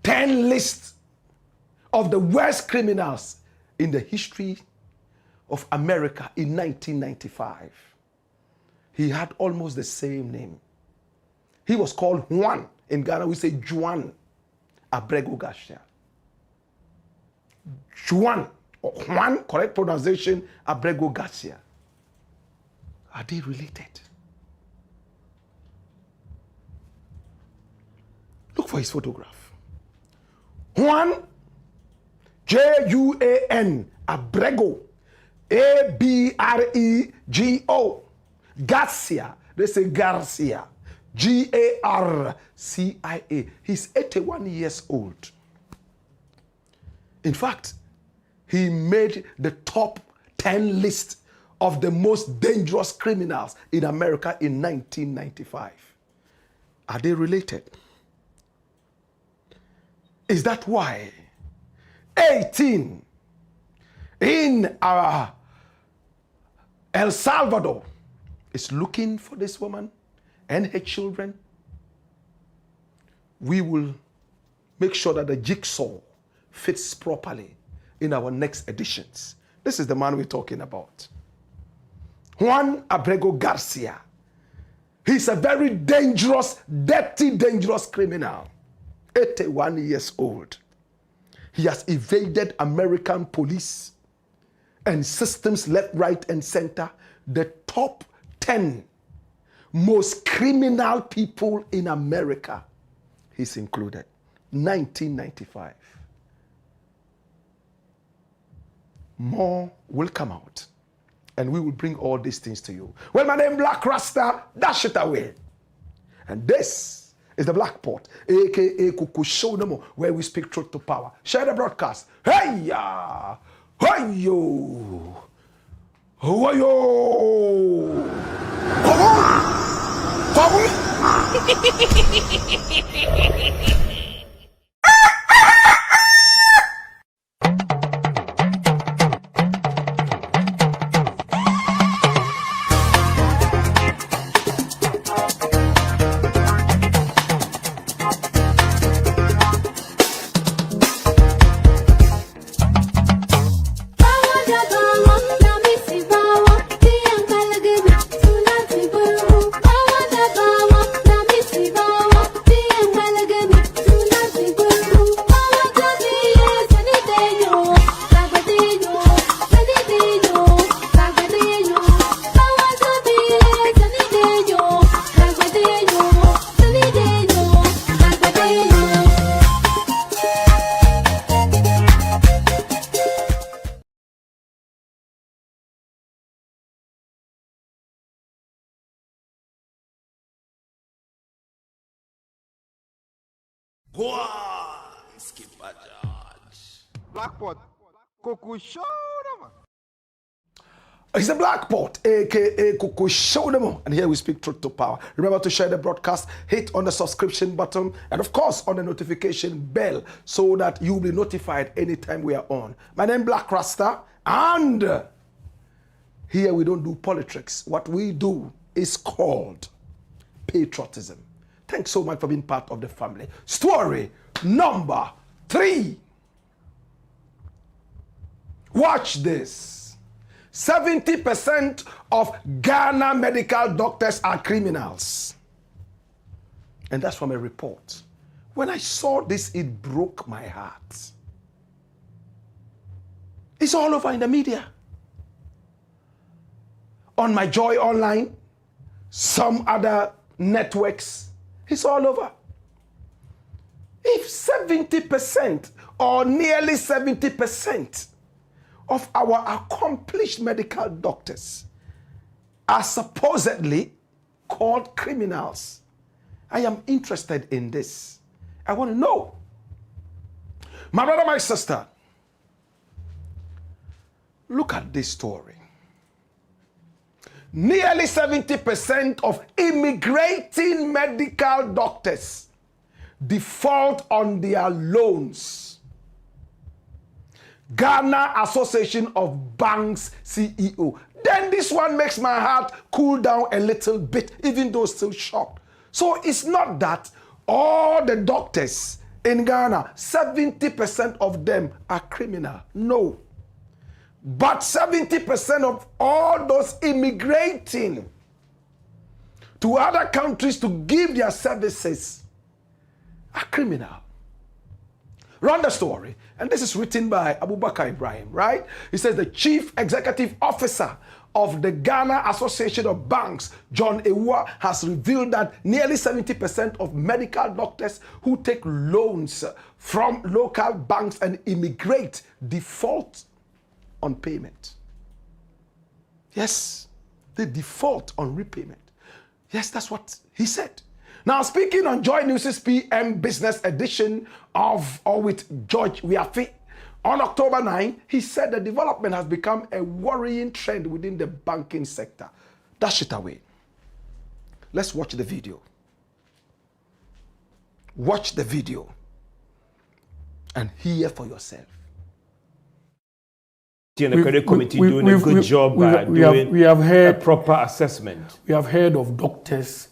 10 list of the worst criminals in the history of America in 1995. He had almost the same name. He was called Juan. In Ghana, we say Juan Abrego Garcia. Juan, or Juan, correct pronunciation, Abrego Garcia. Are they related? Look for his photograph. Juan, Juan, Abrego, Abrego, Garcia. They say Garcia. Garcia. He's 81 years old. In fact, he made the top 10 list of the most dangerous criminals in America in 1995. Are they related? Is that why 18 in El Salvador is looking for this woman and her children? We will make sure that the jigsaw fits properly in our next editions. This is the man we're talking about. Juan Abrego Garcia. He's a very dangerous, dirty, dangerous criminal. 81 years old. He has evaded American police and systems left, right, and center. The top 10 most criminal people in America. He's included. 1995. More will come out, and we will bring all these things to you. Well, my name is Blakk RASTA, dash it away. And this is the Blakk Pot, aka Kukushonomo, where we speak truth to power. Share the broadcast. Hey ya! Hey yo! Who are you? Blakk Pot, Kukushonomo. It's the Blakk Pot, aka Kukushonomo, and here we speak truth to power. Remember to share the broadcast, hit on the subscription button, and of course on the notification bell so that you'll be notified anytime we are on. My name is Blakk RASTA, and here we don't do politics. What we do is called patriotism. Thanks so much for being part of the family. Story number 3. Watch this. 70% of Ghana medical doctors are criminals. And that's from a report. When I saw this, it broke my heart. It's all over in the media. On my Joy Online, some other networks, it's all over. If 70% or nearly 70% of our accomplished medical doctors are supposedly called criminals, I am interested in this. I want to know. My brother, my sister, look at this story. nearly 70% of immigrating medical doctors default on their loans. Ghana Association of Banks CEO. Then this one makes my heart cool down a little bit, even though still shocked. So it's not that all the doctors in Ghana, 70% of them are criminal. No. But 70% of all those immigrating to other countries to give their services are criminal. Run the story. And this is written by Abubakar Ibrahim, right? He says the Chief Executive Officer of the Ghana Association of Banks, John Ewa, has revealed that nearly 70% of medical doctors who take loans from local banks and immigrate default on payment. Yes, they default on repayment. Yes, that's what he said. Now, speaking on Joy News' PM Business Edition with George Wiafi, on October 9, he said the development has become a worrying trend within the banking sector. Dash it away. Let's watch the video. Watch the video and hear for yourself. The credit committee doing a good job by doing a proper assessment. We have heard of doctors.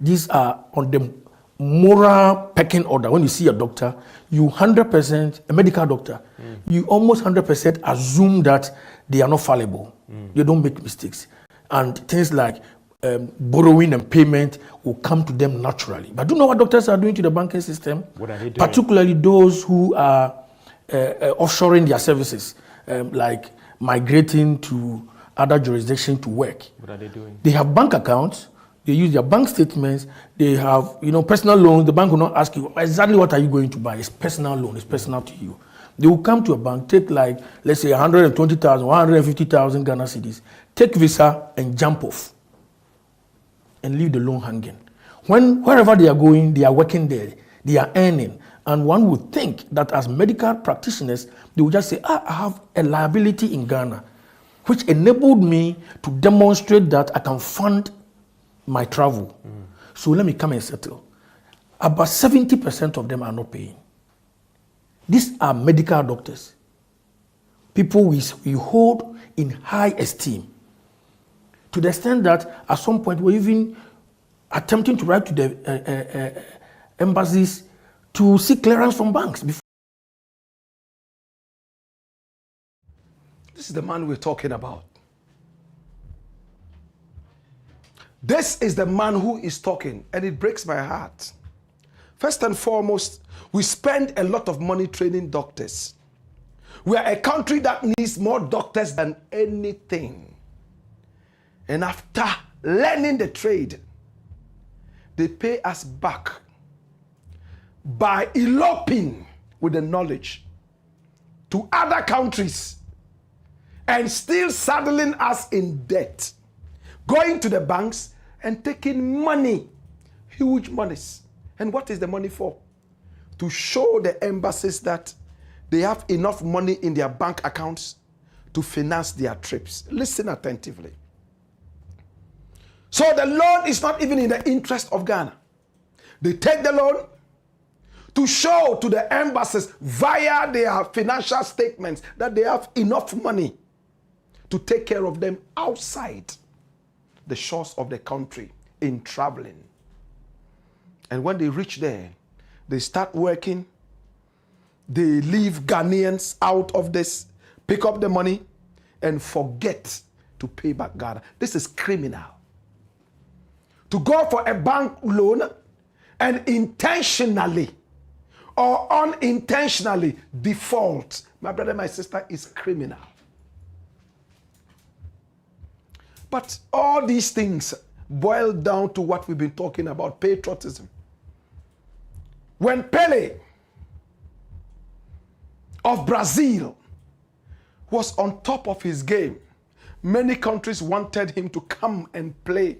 These are on the moral pecking order. When you see a doctor, you 100%, a medical doctor, you almost 100% assume that they are not fallible. They don't make mistakes. And things like borrowing and payment will come to them naturally. But do you know what doctors are doing to the banking system? What are they doing? Particularly those who are offshoring their services, like migrating to other jurisdictions to work. What are they doing? They have bank accounts. They use their bank statements. They have, personal loans. The bank will not ask you exactly what are you going to buy. It's personal loan. It's personal to you. They will come to a bank, take like, let's say 120,000, 150,000 Ghana cedis, take visa and jump off and leave the loan hanging. Wherever they are going, they are working there. They are earning. And one would think that as medical practitioners, they would just say, I have a liability in Ghana, which enabled me to demonstrate that I can fund my travel. So let me come and settle. About 70% of them are not paying. These are medical doctors. People we hold in high esteem. To the extent that at some point we're even attempting to write to the embassies to seek clearance from banks. This is the man we're talking about. This is the man who is talking, and it breaks my heart. First and foremost, we spend a lot of money training doctors. We are a country that needs more doctors than anything. And after learning the trade, they pay us back by eloping with the knowledge to other countries and still saddling us in debt, going to the banks and taking money, huge monies. And what is the money for? To show the embassies that they have enough money in their bank accounts to finance their trips. Listen attentively. So the loan is not even in the interest of Ghana. They take the loan to show to the embassies via their financial statements that they have enough money to take care of them outside the shores of the country in traveling. And when they reach there, they start working. They leave Ghanaians out of this, pick up the money, and forget to pay back Ghana. This is criminal. To go for a bank loan and intentionally or unintentionally default, my brother, my sister, is criminal. But all these things boil down to what we've been talking about, patriotism. When Pele of Brazil was on top of his game, many countries wanted him to come and play.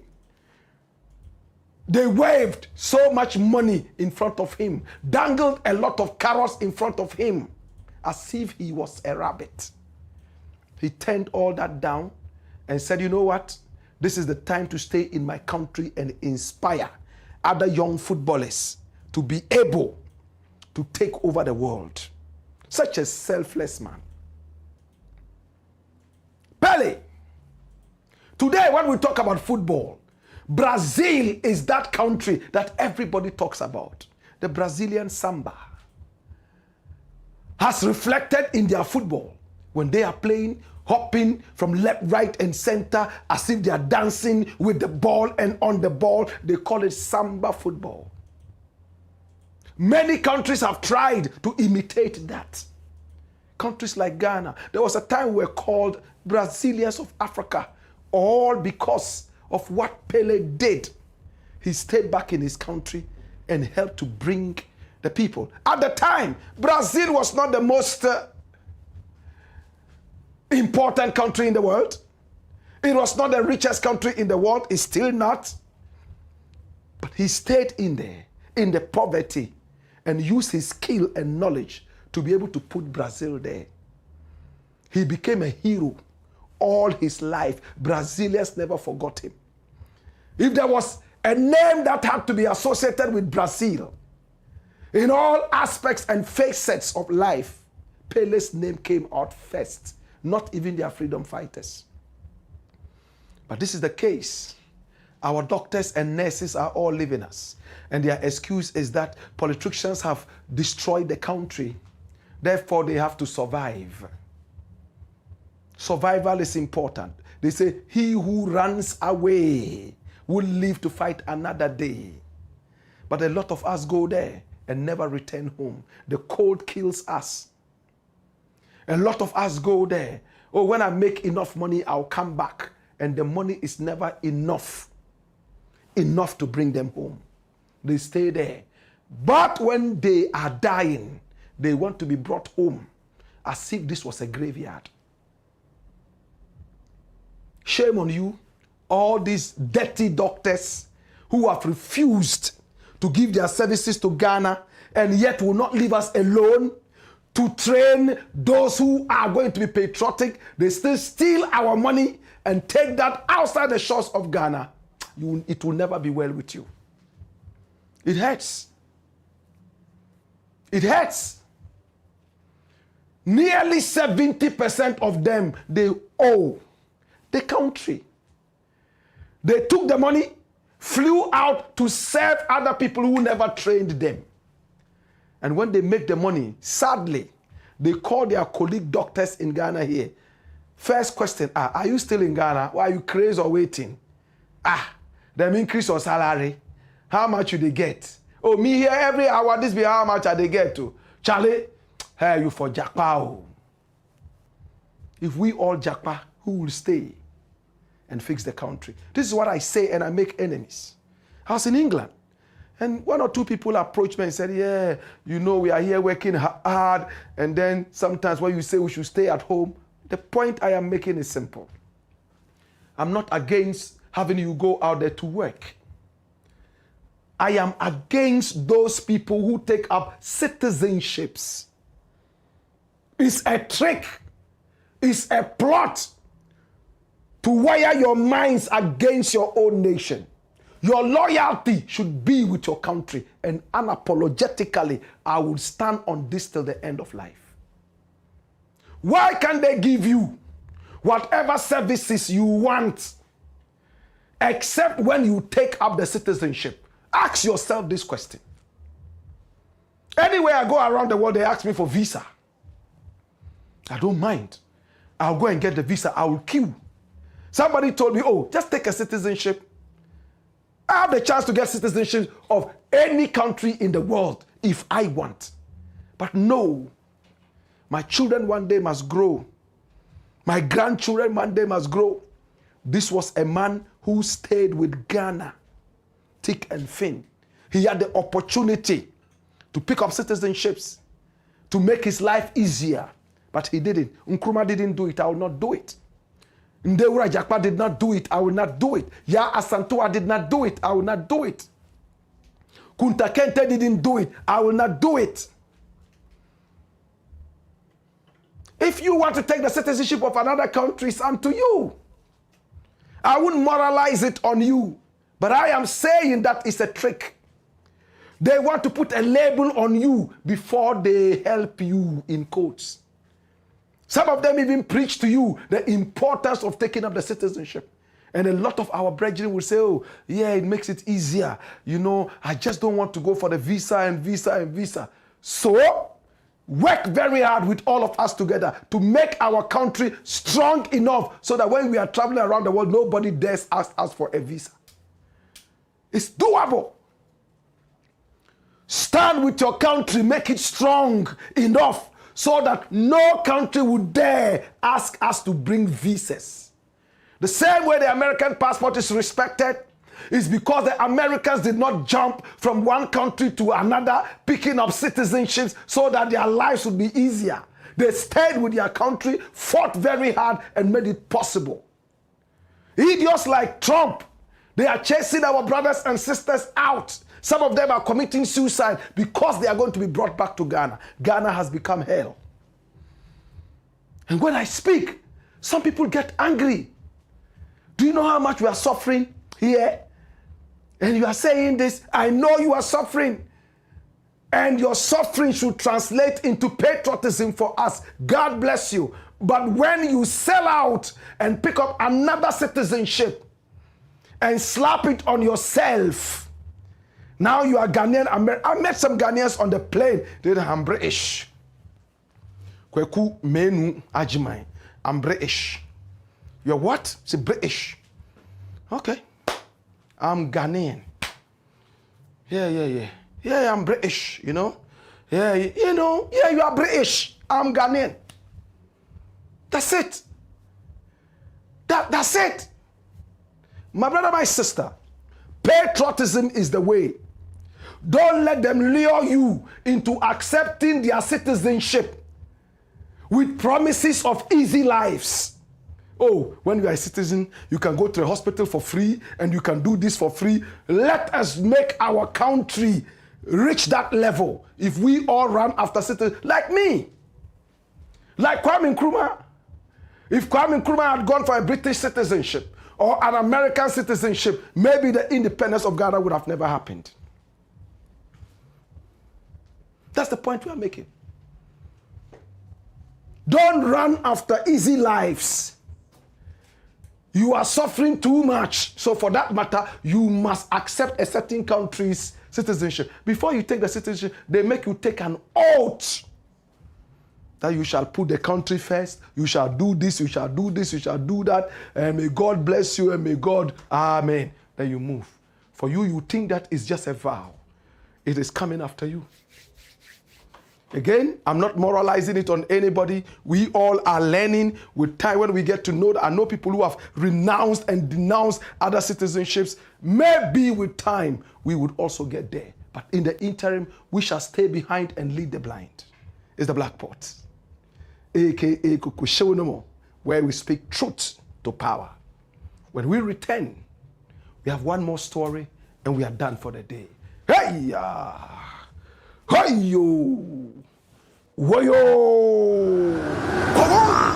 They waved so much money in front of him, dangled a lot of carrots in front of him, as if he was a rabbit. He turned all that down and said, you know what? This is the time to stay in my country and inspire other young footballers to be able to take over the world. Such a selfless man. Pele. Today, when we talk about football, Brazil is that country that everybody talks about. The Brazilian samba has reflected in their football when they are playing, hopping from left, right, and center as if they are dancing with the ball and on the ball. They call it samba football. Many countries have tried to imitate that. Countries like Ghana, there was a time we were called Brazilians of Africa, all because of what Pele did. He stayed back in his country and helped to bring the people. At the time, Brazil was not the most important country in the world. It was not the richest country in the world. It's still not. But he stayed in there, in the poverty, and used his skill and knowledge to be able to put Brazil there. He became a hero all his life. Brazilians never forgot him. If there was a name that had to be associated with Brazil in all aspects and facets of life, Pele's name came out first, not even their freedom fighters. But this is the case. Our doctors and nurses are all leaving us, and their excuse is that politicians have destroyed the country, therefore they have to survive. Survival is important. They say, he who runs away will live to fight another day. But a lot of us go there and never return home. The cold kills us. A lot of us go there. Oh, when I make enough money, I'll come back. And the money is never enough to bring them home. They stay there. But when they are dying, they want to be brought home as if this was a graveyard. Shame on you, all these dirty doctors who have refused to give their services to Ghana and yet will not leave us alone to train those who are going to be patriotic. They still steal our money and take that outside the shores of Ghana. It will never be well with you. It hurts. It hurts. Nearly 70% of them, they owe the country. They took the money, flew out to serve other people who never trained them. And when they make the money, sadly, they call their colleague doctors in Ghana here. First question, are you still in Ghana? Why are you crazy or waiting? Them increase your salary. How much do they get? Oh, me here every hour, this be how much they get to. Charlie, hey, you for Jackpah. If we all Jackpah, who will stay and fix the country? This is what I say, and I make enemies. I was in England, and one or two people approached me and said, yeah, you know, we are here working hard, and then sometimes when you say we should stay at home, the point I am making is simple. I'm not against having you go out there to work. I am against those people who take up citizenships. It's a trick. It's a plot to wire your minds against your own nation. Your loyalty should be with your country, and unapologetically, I will stand on this till the end of life. Why can't they give you whatever services you want, except when you take up the citizenship? Ask yourself this question. Anywhere I go around the world, they ask me for visa. I don't mind. I'll go and get the visa. I will queue. Somebody told me, oh, just take a citizenship. I have the chance to get citizenship of any country in the world if I want. But no, my children one day must grow. My grandchildren one day must grow. This was a man who stayed with Ghana, thick and thin. He had the opportunity to pick up citizenships, to make his life easier, but he didn't. Nkrumah didn't do it. I will not do it. Ndewura Jackpah did not do it. I will not do it. Ya Asantua did not do it. I will not do it. Kunta Kente didn't do it. I will not do it. If you want to take the citizenship of another country, it's up to you. I wouldn't moralize it on you. But I am saying that it's a trick. They want to put a label on you before they help you, in quotes. Some of them even preach to you the importance of taking up the citizenship. And a lot of our brethren will say, oh, yeah, it makes it easier. You know, I just don't want to go for the visa and visa and visa. So, work very hard with all of us together to make our country strong enough so that when we are traveling around the world, nobody dares ask us for a visa. It's doable. Stand with your country, make it strong enough so that no country would dare ask us to bring visas. The same way the American passport is respected is because the Americans did not jump from one country to another, picking up citizenships so that their lives would be easier. They stayed with their country, fought very hard, and made it possible. Idiots like Trump, they are chasing our brothers and sisters out. Some of them are committing suicide because they are going to be brought back to Ghana. Ghana has become hell. And when I speak, some people get angry. Do you know how much we are suffering here? And you are saying this, I know you are suffering. And your suffering should translate into patriotism for us. God bless you. But when you sell out and pick up another citizenship and slap it on yourself, now you are Ghanaian. I met some Ghanaians on the plane. They said, I'm British. Kweku menu ajimai. I'm British. You're what? Say British. Okay. I'm Ghanaian. Yeah, I'm British, you know. Yeah, you are British. I'm Ghanaian. That's it. That's it. My brother, my sister, patriotism is the way. Don't let them lure you into accepting their citizenship with promises of easy lives. Oh, when you are a citizen, you can go to the hospital for free and you can do this for free. Let us make our country reach that level. If we all run after citizens, like me, like Kwame Nkrumah. If Kwame Nkrumah had gone for a British citizenship or an American citizenship, maybe the independence of Ghana would have never happened. That's the point we are making. Don't run after easy lives. You are suffering too much. So for that matter, you must accept a certain country's citizenship. Before you take the citizenship, they make you take an oath that you shall put the country first, you shall do this, you shall do this, you shall do that, and may God bless you, and may God, amen. Then you move. For you, you think that is just a vow. It is coming after you. Again, I'm not moralizing it on anybody. We all are learning with time when we get to know that I know people who have renounced and denounced other citizenships. Maybe with time, we would also get there. But in the interim, we shall stay behind and lead the blind. It's the Blackport, a.k.a. Kukushonomo, where we speak truth to power. When we return, we have one more story and we are done for the day. Hey-ya! Hey-yo! Woyo! Kogu!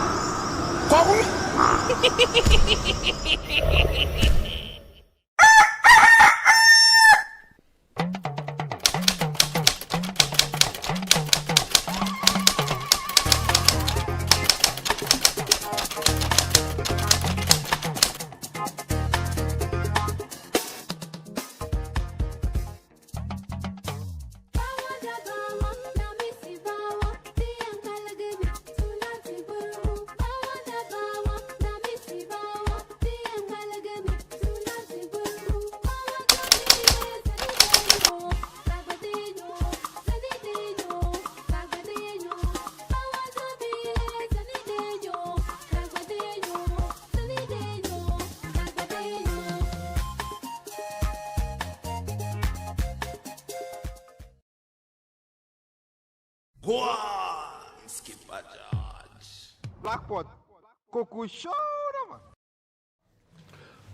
Blackport, Kokusho.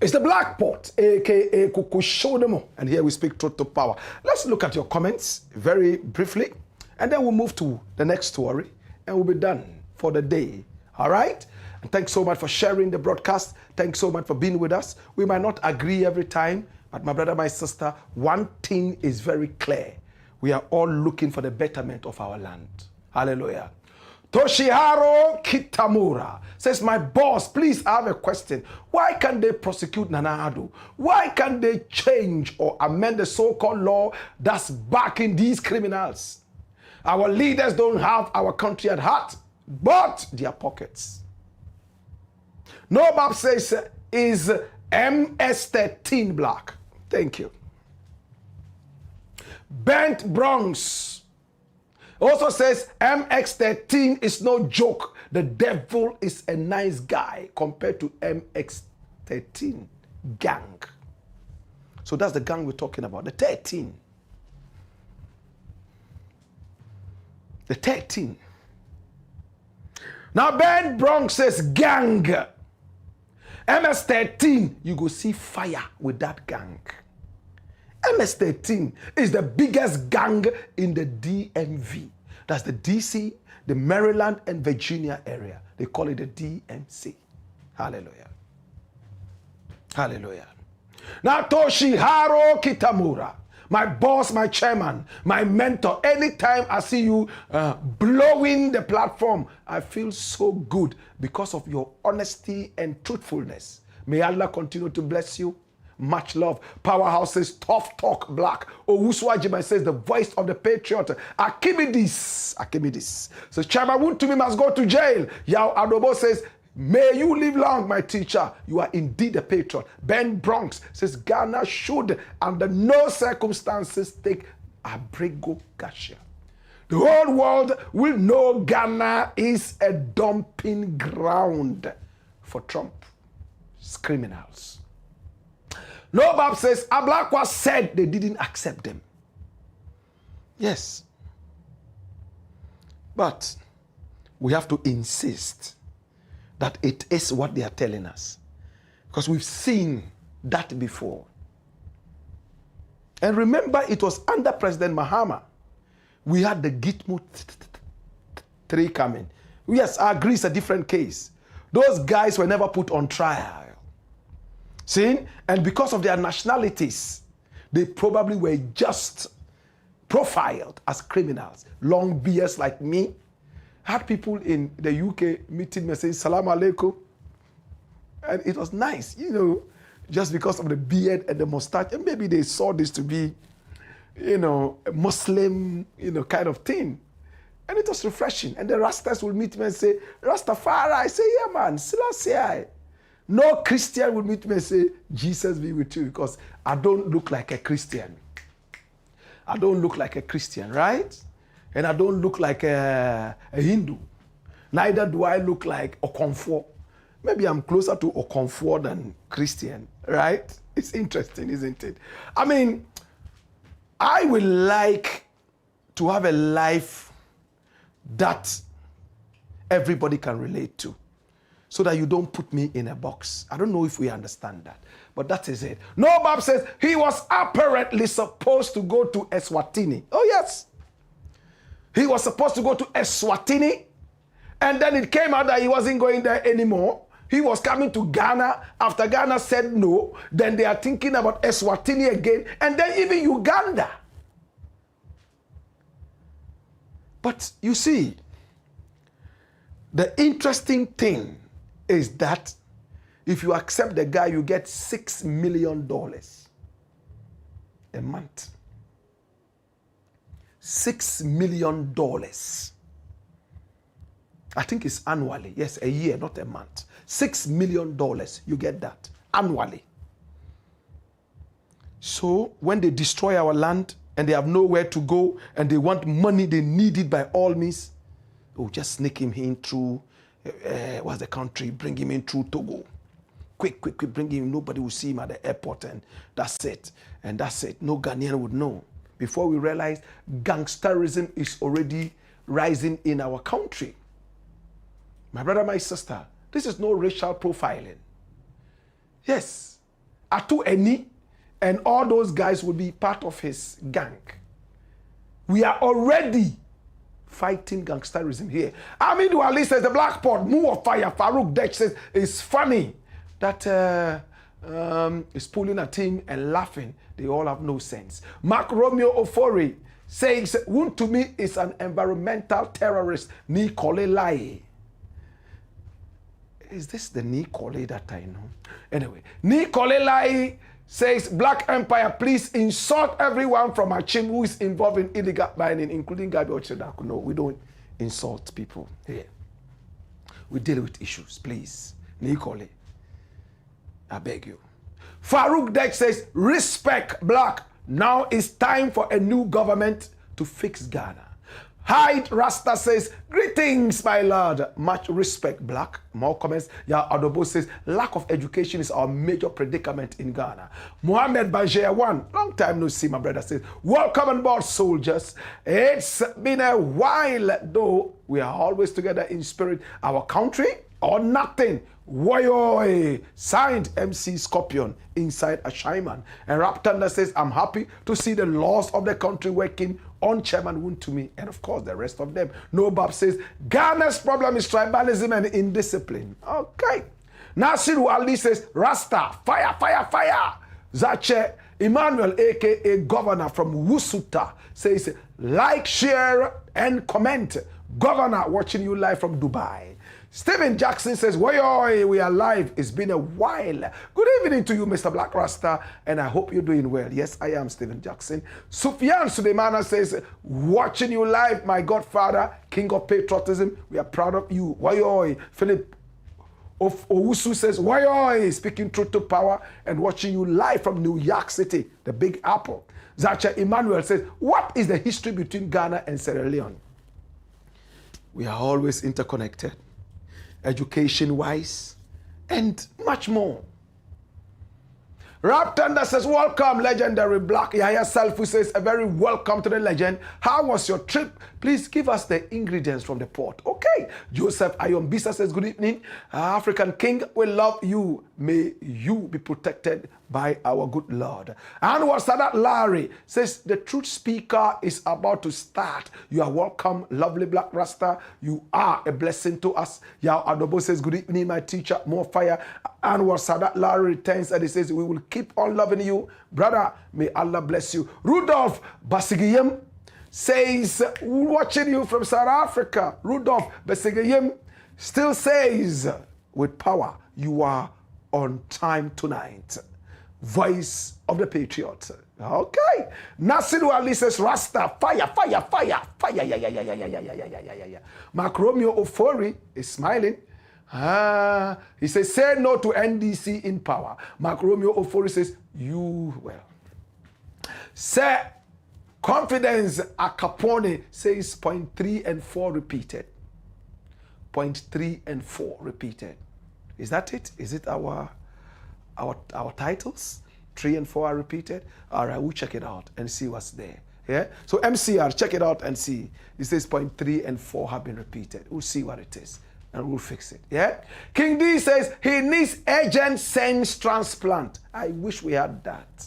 It's the Blackport, a.k.a. Kukushodemo, and here we speak truth to power. Let's look at your comments very briefly, and then we'll move to the next story, and we'll be done for the day. All right? And thanks so much for sharing the broadcast. Thanks so much for being with us. We might not agree every time, but my brother, my sister, one thing is very clear. We are all looking for the betterment of our land. Hallelujah. Toshiharo Kitamura says, my boss, please, I have a question. Why can't they prosecute Nana Addo? Why can't they change or amend the so-called law that's backing these criminals? Our leaders don't have our country at heart, but their pockets. Nobab says, is MS13 Blakk? Thank you. Bent Bronx also says MX13 is no joke. The devil is a nice guy compared to MX13 gang. So that's the gang we're talking about. The 13. The 13. Now Ben Bronx says gang. MS13, you go see fire with that gang. MS13 is the biggest gang in the DMV. That's the DC, the Maryland, and Virginia area. They call it the DMC. Hallelujah. Hallelujah. Now Toshiharo Kitamura, my boss, my chairman, my mentor, anytime I see you blowing the platform, I feel so good because of your honesty and truthfulness. May Allah continue to bless you. Much love. Powerhouse says, tough talk, Blakk. Owusu says, the voice of the patriot. Akimidis. Says, Chairman Wontumi must go to jail. Yao Adobo says, may you live long, my teacher. You are indeed a patriot. Ben Bronx says, Ghana should, under no circumstances, take Abrego Gashia. The whole world will know Ghana is a dumping ground for Trump's criminals. Nobab says, Ablakwa said they didn't accept them. Yes. But we have to insist that it is what they are telling us. Because we've seen that before. And remember, it was under President Mahama. We had the Gitmo 3 coming. Yes, I agree it's a different case. Those guys were never put on trial. See? And because of their nationalities, they probably were just profiled as criminals. Long beards like me. I had people in the UK meeting me saying, Salam alaikum. And it was nice, you know, just because of the beard and the mustache. And maybe they saw this to be, you know, a Muslim, you know, kind of thing. And it was refreshing. And the Rastas would meet me and say, Rastafari. I say, yeah, man, Selassie. No Christian would meet me and say, Jesus be with you, because I don't look like a Christian. I don't look like a Christian, right? And I don't look like a Hindu. Neither do I look like Okonfo. Maybe I'm closer to Okonfo than Christian, right? It's interesting, isn't it? I mean, I would like to have a life that everybody can relate to, so that you don't put me in a box. I don't know if we understand that, but that is it. Nobab says he was apparently supposed to go to Eswatini. Oh yes. He was supposed to go to Eswatini, and then it came out that he wasn't going there anymore. He was coming to Ghana. After Ghana said no, then they are thinking about Eswatini again, and then even Uganda. But you see, the interesting thing is that if you accept the guy, you get $6 million a month. $6 million. I think it's annually. Yes, a year, not a month. $6 million, you get that annually. So when they destroy our land and they have nowhere to go and they want money, they need it by all means, they'll just sneak him in through, what's the country, bring him in through Togo. Quick, bring him. Nobody will see him at the airport, and that's it. And that's it. No Ghanaian would know. Before we realize, gangsterism is already rising in our country. My brother, my sister, this is no racial profiling. Yes, Atu Eni and all those guys will be part of his gang. We are already fighting gangsterism here. Amidu Ali says the Blackport, more fire. Farouk Dech says it's funny that is pulling a team and laughing. They all have no sense. Mark Romeo Ofori says Wontumi is an environmental terrorist. Nikole Lai. Is this the Nikole that I know? Anyway, Nikole Lai says Black Empire, please insult everyone from Achim who is involved in illegal mining, including GABBY Ochedaku. No, we don't insult people here. We deal with issues, please. Nikole, I beg you. Farouk Dech says, respect Blakk. Now it's time for a new government to fix Ghana. Hyde Rasta says, greetings, my lord. Much respect, Blakk. More comments. Ya Adobo says, lack of education is our major predicament in Ghana. Mohammed Banjaya one, long time no see, my brother says, welcome on board, soldiers. It's been a while, though we are always together in spirit. Our country or nothing. Woyoy, signed MC Scorpion inside Ashaiman. And Raptanda says, I'm happy to see the laws of the country working on Chairman Wontumi and of course the rest of them. Nobab says, Ghana's problem is tribalism and indiscipline. Okay. Nasiru Ali says, Rasta, fire, fire, fire. Zache Emmanuel, aka Governor from Wusuta, says, like, share, and comment. Governor watching you live from Dubai. Stephen Jackson says, we are live. It's been a while. Good evening to you, Mr. Black Rasta, and I hope you're doing well. Yes, I am Stephen Jackson. Sufyan Suleimana says, watching you live, my godfather, king of patriotism. We are proud of you. Philip of Owusu says, speaking truth to power and watching you live from New York City, the Big Apple. Zacha Emmanuel says, what is the history between Ghana and Sierra Leone? We are always interconnected, education-wise, and much more. Rap Thunder says, welcome, legendary Blakk. Yahya Salfu says, a very welcome to the legend. How was your trip? Please give us the ingredients from the port. Okay. Joseph Ayombisa says, good evening. African King, we love you. May you be protected by our good Lord. And Sadat Larry says, the truth speaker is about to start. You are welcome, lovely Black Rasta. You are a blessing to us. Yao Adobo says, good evening, my teacher. More fire. And Sadat Larry returns and he says, we will keep on loving you. Brother, may Allah bless you. Rudolph Basigiyem says, watching you from South Africa. Rudolph Basigiyem still says, with power, you are on time tonight. Voice of the Patriot. Okay. Nasiru Ali says, Rasta, fire, fire, fire, fire, yeah. Mark Romeo Ofori is smiling. He says, say no to NDC in power. Mark Romeo Ofori says, you, well. Say, confidence Acapone says point 3 and 4 repeated. Point 3 and 4 repeated. Is that it? Is it our titles? 3 and 4 are repeated. All right, we'll check it out and see what's there. Yeah. So MCR, check it out and see. It says point 3 and 4 have been repeated. We'll see what it is and we'll fix it. Yeah. King D says he needs urgent sense transplant. I wish we had that,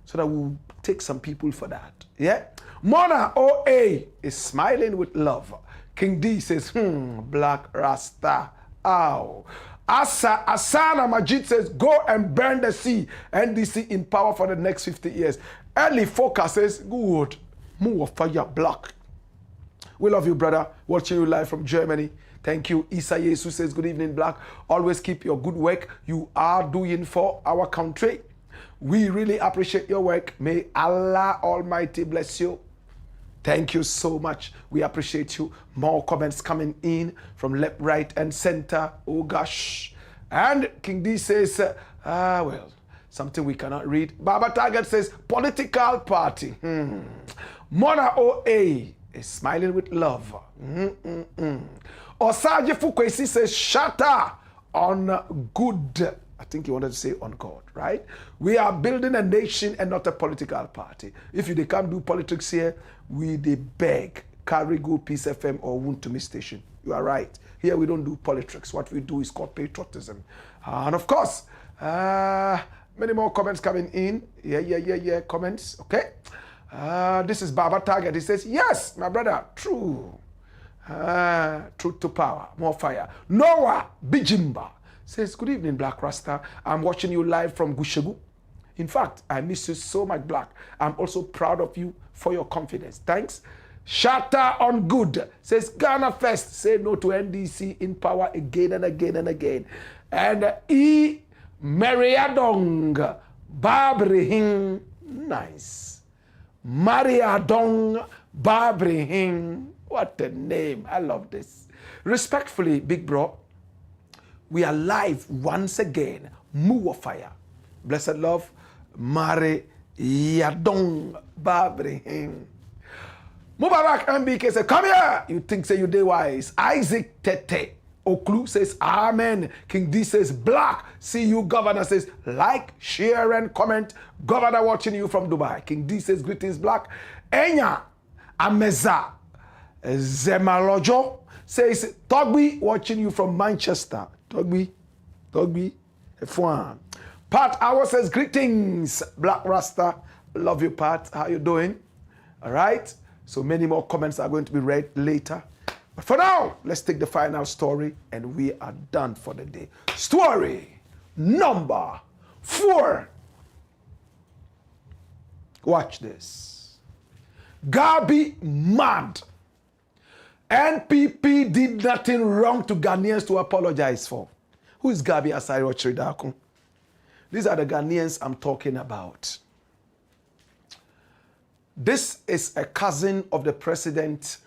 so that we'll take some people for that. Yeah. Mona OA is smiling with love. King D says, Black Rasta. Ow. Asana Majid says, go and burn the sea. NDC in power for the next 50 years. Early Focus says, good. More fire, Blakk. We love you, brother. Watching you live from Germany. Thank you. Isa Yesu says, good evening, Blakk. Always keep your good work you are doing for our country. We really appreciate your work. May Allah Almighty bless you. Thank you so much. We appreciate you. More comments coming in from left, right, and center. Oh, gosh. And King D says, well, something we cannot read. Baba Target says, political party. Mona OA is smiling with love. Osaje Fukwesi says, shatter on good. I think he wanted to say on God, right? We are building a nation and not a political party. If they can't do politics here, they beg. Carrigo, Peace FM, or Wontumi Station. You are right. Here we don't do politics. What we do is called patriotism. And of course, many more comments coming in. Comments. Okay. This is Baba Target. He says, yes, my brother, true. Truth to power, more fire. Noah Bijimba says, good evening, Blakk Rasta. I'm watching you live from Gushegu. In fact, I miss you so much, Blakk. I'm also proud of you for your confidence. Thanks. Shatter on Good says, Ghana first, say no to NDC in power again and again and again. And E. Mariadong Babrihin, nice. Mariadong Babrihin, what a name. I love this. Respectfully, big bro, we are live once again. Muwa fire. Blessed love, Mariadong Babrihin. Mubarak MBK says, come here. You think say you day wise. Isaac Tete Oklu says, amen. King D says, Blakk. See you, Governor says, like, share, and comment. Governor watching you from Dubai. King D says, greetings, Blakk. Enya Ameza Zemalojo says, Togbi watching you from Manchester. Togbi, F1. Pat Awo says, greetings, Blakk Rasta. Love you, Pat. How you doing? All right. So many more comments are going to be read later. But for now, let's take the final story and we are done for the day. Story number 4. Watch this. GABBY mad. NPP did nothing wrong to Ghanaians to apologize for. Who is GABBY Asari Ochridako? These are the Ghanaians I'm talking about. This is a cousin of the president,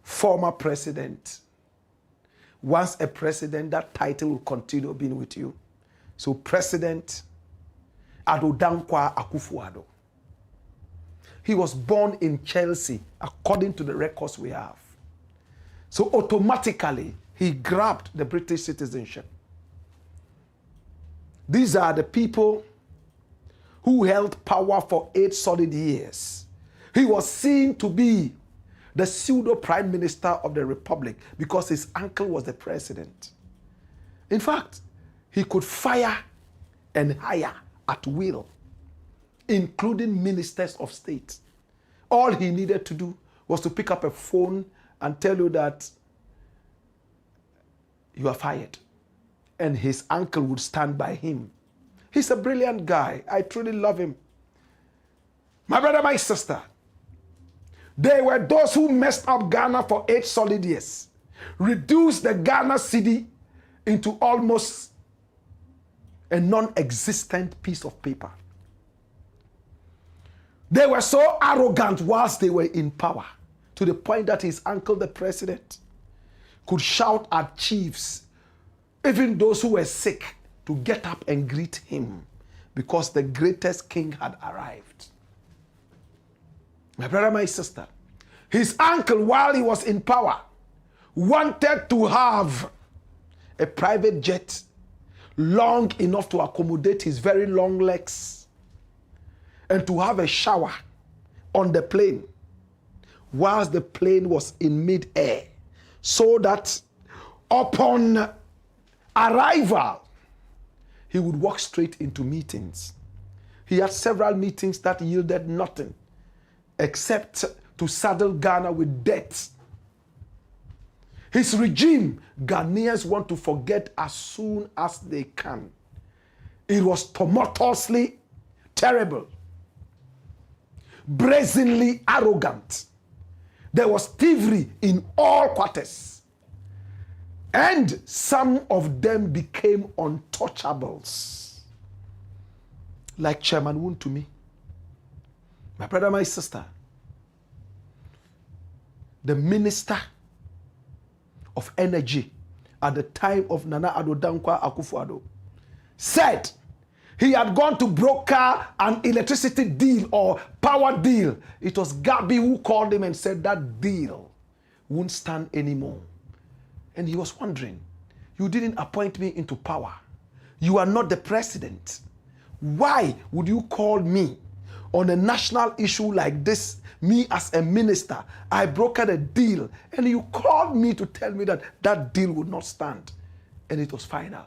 former president. Once a president, that title will continue being with you. So President Adodankwa Akufo-Addo. He was born in Chelsea, according to the records we have. So automatically, he grabbed the British citizenship. These are the people who held power for 8 solid years. He was seen to be the pseudo prime minister of the republic because his uncle was the president. In fact, he could fire and hire at will, including ministers of state. All he needed to do was to pick up a phone and tell you that you are fired. And his uncle would stand by him. He's a brilliant guy. I truly love him. My brother, my sister, they were those who messed up Ghana for 8 solid years, reduced the Ghana cedi into almost a non-existent piece of paper. They were so arrogant whilst they were in power, to the point that his uncle, the president, could shout at chiefs, even those who were sick, to get up and greet him because the greatest king had arrived. My brother, my sister, his uncle, while he was in power, wanted to have a private jet long enough to accommodate his very long legs and to have a shower on the plane whilst the plane was in mid-air, so that upon arrival, he would walk straight into meetings. He had several meetings that yielded nothing except to saddle Ghana with debt. His regime, Ghanaians want to forget as soon as they can. It was tumultuously terrible, brazenly arrogant. There was thievery in all quarters. And some of them became untouchables. Like Chairman Wontumi. My brother, my sister. The Minister of Energy at the time of Nana Addo Dankwa Akufo-Addo said he had gone to broker an electricity deal or power deal. It was GABBY who called him and said that deal won't stand anymore. And he was wondering, you didn't appoint me into power. You are not the president. Why would you call me on a national issue like this? Me as a minister, I brokered a deal, and you called me to tell me that that deal would not stand. And it was final.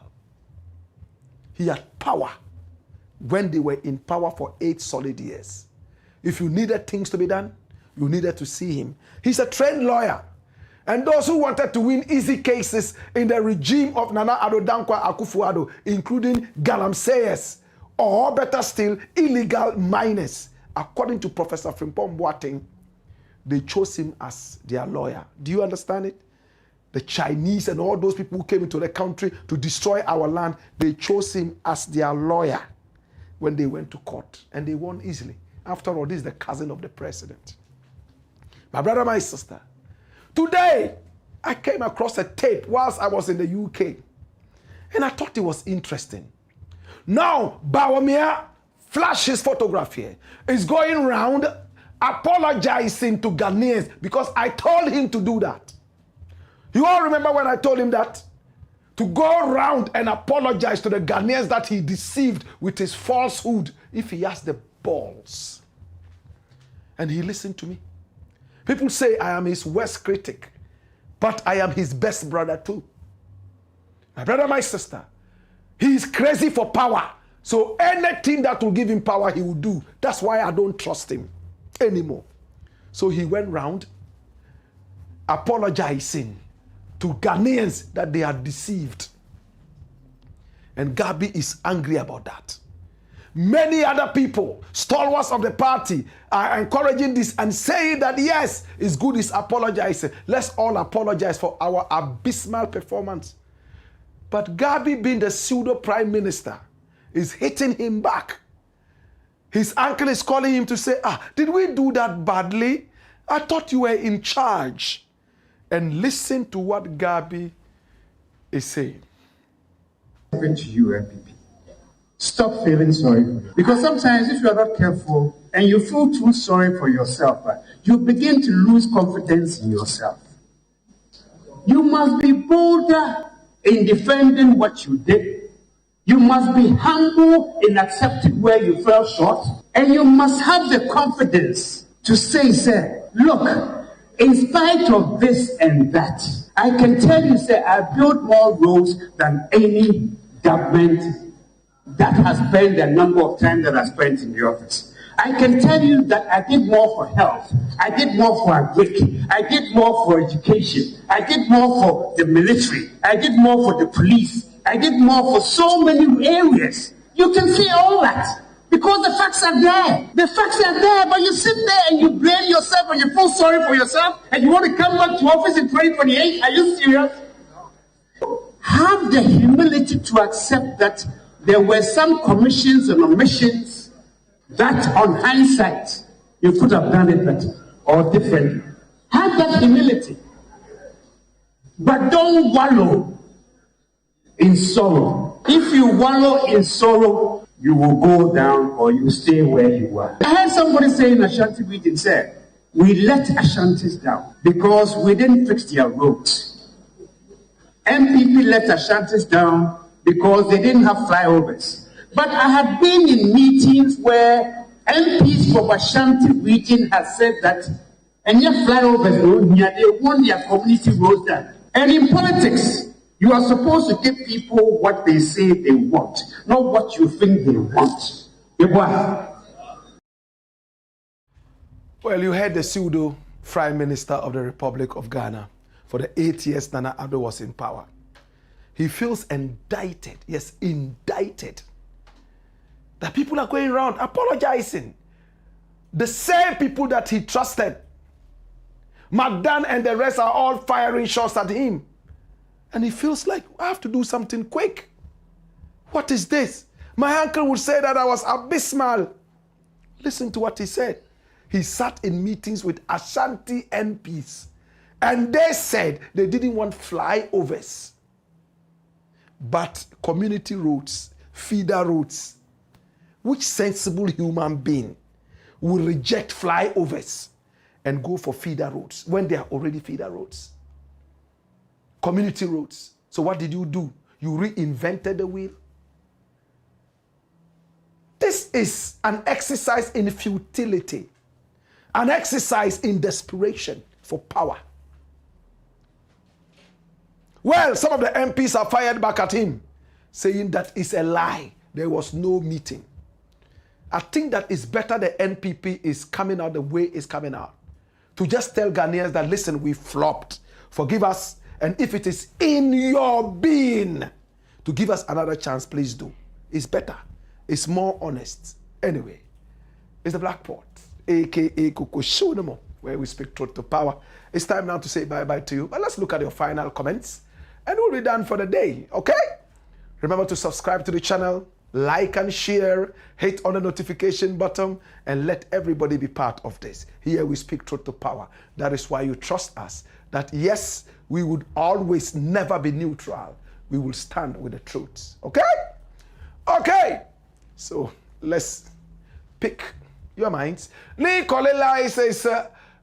He had power when they were in power for 8 solid years. If you needed things to be done, You needed to see him. He's a trained lawyer. And those who wanted to win easy cases in the regime of Nana Addo Dankwa Akufo-Addo, including Galamseyers, or better still, illegal miners, according to Professor Frimpong Boateng, they chose him as their lawyer. Do you understand it? The Chinese and all those people who came into the country to destroy our land, they chose him as their lawyer when they went to court. And they won easily. After all, this is the cousin of the president. My brother, my sister, today, I came across a tape whilst I was in the UK. And I thought it was interesting. Now, Bawumia flashed his photograph here. He's going around apologizing to Ghanaians because I told him to do that. You all remember when I told him that? To go around and apologize to the Ghanaians that he deceived with his falsehood if he has the balls. And he listened to me. People say I am his worst critic, but I am his best brother too. My brother, my sister, he is crazy for power. So anything that will give him power, he will do. That's why I don't trust him anymore. So he went round apologizing to Ghanaians that they are deceived. And GABBY is angry about that. Many other people, stalwarts of the party, are encouraging this and saying that yes, it's good, it's apologizing. Let's all apologize for our abysmal performance. But GABBY, being the pseudo prime minister, is hitting him back. His uncle is calling him to say, did we do that badly? I thought you were in charge. And listen to what GABBY is saying. To you, MPP. Stop feeling sorry for you. Because sometimes if you are not careful and you feel too sorry for yourself, you begin to lose confidence in yourself. You must be bolder in defending what you did. You must be humble in accepting where you fell short. And you must have the confidence to say, look, in spite of this and that, I can tell you, I built more roads than any government that has spent the number of time that I spent in the office. I can tell you that I did more for health. I did more for agric. I did more for education. I did more for the military. I did more for the police. I did more for so many areas. You can see all that. Because the facts are there. The facts are there, but you sit there and you blame yourself and you feel sorry for yourself and you want to come back to office in 2028. Are you serious? Have the humility to accept that there were some commissions and omissions that on hindsight you could have done it better or differently. Have that humility. But don't wallow in sorrow. If you wallow in sorrow, you will go down or you stay where you are. I heard somebody say in Ashanti region, said, we let Ashantis down because we didn't fix their roads. MPP let Ashantis down because they didn't have flyovers. But I have been in meetings where MPs from Ashanti region have said that and your flyovers, they want their community roads done. And in politics, you are supposed to give people what they say they want, not what you think they want. Well, you heard the pseudo Prime Minister of the Republic of Ghana for the 8 years Nana Addo was in power. He feels indicted, yes, indicted, that people are going around apologizing. The same people that he trusted, McDan and the rest, are all firing shots at him. And he feels like, I have to do something quick. What is this? My uncle would say that I was abysmal. Listen to what he said. He sat in meetings with Ashanti MPs, and they said they didn't want flyovers, but community roads, feeder roads. Which sensible human being will reject flyovers and go for feeder roads when they are already feeder roads? Community roads. So what did you do? You reinvented the wheel. This is an exercise in futility, an exercise in desperation for power. Well, some of the MPs are fired back at him, saying that it's a lie. There was no meeting. I think that it's better the NPP is coming out the way it's coming out. to just tell Ghanaians that, listen, we flopped. Forgive us. And if it is in your being to give us another chance, please do. It's better. It's more honest. Anyway, it's the Blakk Pot, a.k.a. Akufo-Addo, where we speak truth to power. It's time now to say bye-bye to you. But let's look at your final comments. And we'll be done for the day, okay? Remember to subscribe to the channel, like and share, hit on the notification button, and let everybody be part of this. Here we speak truth to power. That is why you trust us. That yes, we would always never be neutral. We will stand with the truth, okay? Okay, so let's pick your minds. Lee Kolelai says,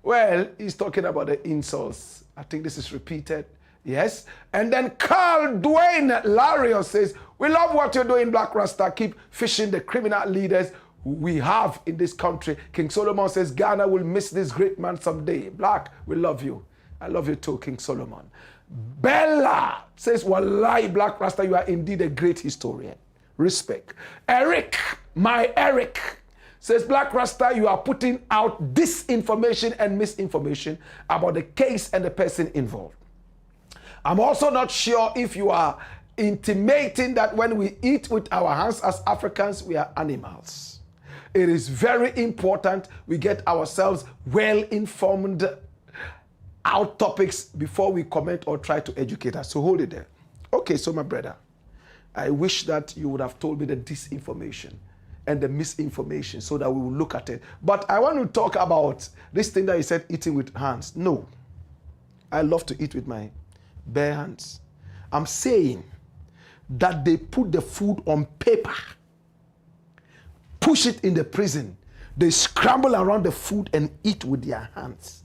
well, he's talking about the insults. I think this is repeated. Yes. And then Carl Dwayne Lario says, we love what you're doing, Black Rasta. Keep fishing the criminal leaders we have in this country. King Solomon says, Ghana will miss this great man someday. Blakk, we love you. I love you too, King Solomon. Bella says, Wallahi, Black Rasta, you are indeed a great historian. Respect. Eric, my Eric, says, Black Rasta, you are putting out disinformation and misinformation about the case and the person involved. I'm also not sure if you are intimating that when we eat with our hands as Africans, we are animals. It is very important we get ourselves well informed out topics before we comment or try to educate us. So hold it there. Okay, so my brother, I wish that you would have told me the disinformation and the misinformation so that we will look at it. But I want to talk about this thing that you said, eating with hands. No, I love to eat with my bare hands. I'm saying that they put the food on paper, push it in the prison, they scramble around the food and eat with their hands.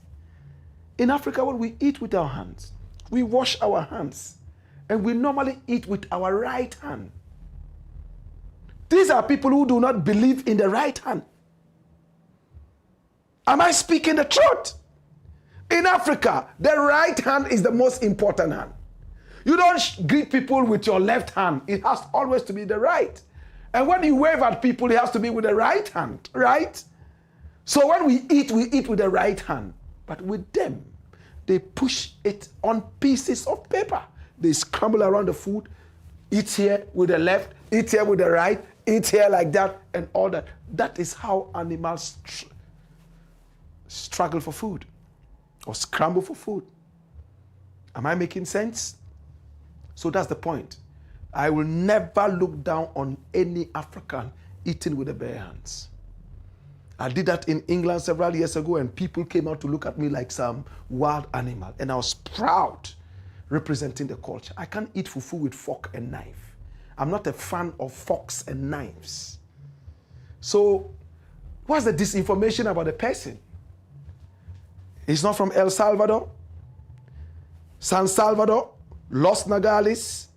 In Africa, when we eat with our hands, we wash our hands, and we normally eat with our right hand. These are people who do not believe in the right hand. Am I speaking the truth? In Africa, the right hand is the most important hand. You don't greet people with your left hand. It has always to be the right. And when you wave at people, it has to be with the right hand, right? So when we eat with the right hand. But with them, they push it on pieces of paper. They scramble around the food, eat here with the left, eat here with the right, eat here like that, and all that. That is how animals struggle for food or scramble for food. Am I making sense? So that's the point. I will never look down on any African eating with the bare hands. I did that in England several years ago, and people came out to look at me like some wild animal, and I was proud representing the culture. I can't eat fufu with fork and knife. I'm not a fan of forks and knives. So what's the disinformation about the person? He's not from El Salvador, San Salvador, Los Nogales.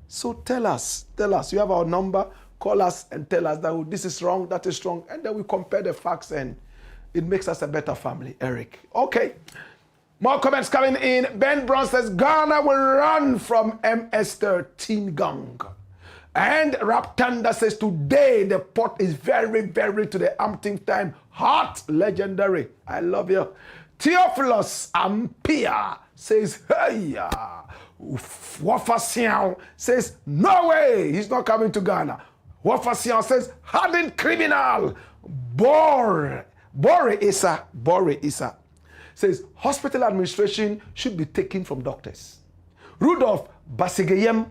So tell us, you have our number, call us and tell us that this is wrong, that is wrong, and then we compare the facts and it makes us a better family, Eric. Okay, more comments coming in. Ben Brown says, Ghana will run from MS-13 gang. And Raptanda says, today the pot is very, very to the umpteenth time. Hot, legendary. I love you. Theophilus Ampia says, hey, Wafasian says, no way, he's not coming to Ghana. Wafasian says, hardened criminal. Bore Isa says, hospital administration should be taken from doctors. Rudolph Basigayem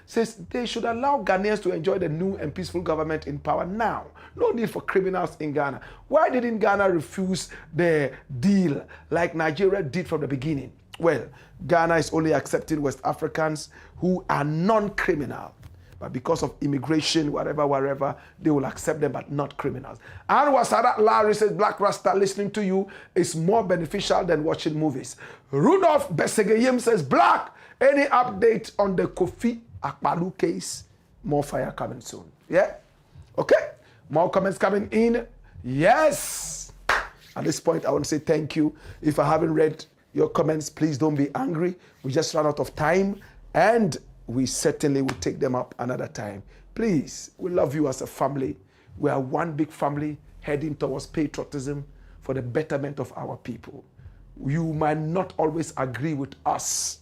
says, they should allow Ghanaians to enjoy the new and peaceful government in power now. No need for criminals in Ghana. Why didn't Ghana refuse the deal like Nigeria did from the beginning? Well, Ghana is only accepting West Africans who are non-criminal. But because of immigration, wherever, they will accept them, but not criminals. And Wasada Larry says, Black Rasta, listening to you is more beneficial than watching movies. Rudolph Besegeyim says, Blakk, any update on the Kofi Akpalu case? More fire coming soon. Yeah? Okay. More comments coming in. Yes. At this point, I want to say thank you. If I haven't read your comments, please don't be angry. We just ran out of time, and we certainly will take them up another time. Please, we love you as a family. We are one big family heading towards patriotism for the betterment of our people. You might not always agree with us,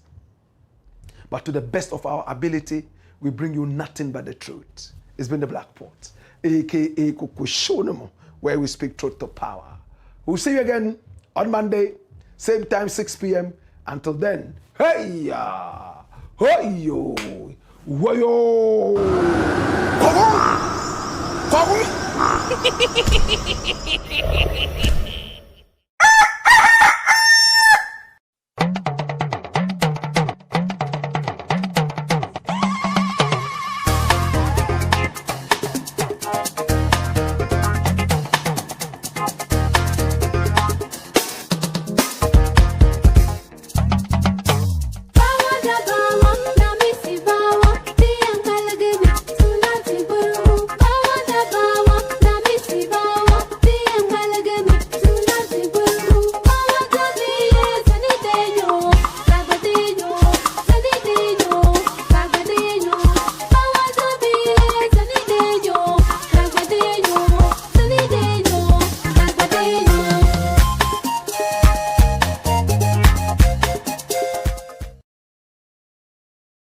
but to the best of our ability, we bring you nothing but the truth. It's been the Blakk Pot, aka Kukushonomo, where we speak truth to power. We'll see you again on Monday, same time, 6 p.m. Until then, hey ya, hey yo, wayo,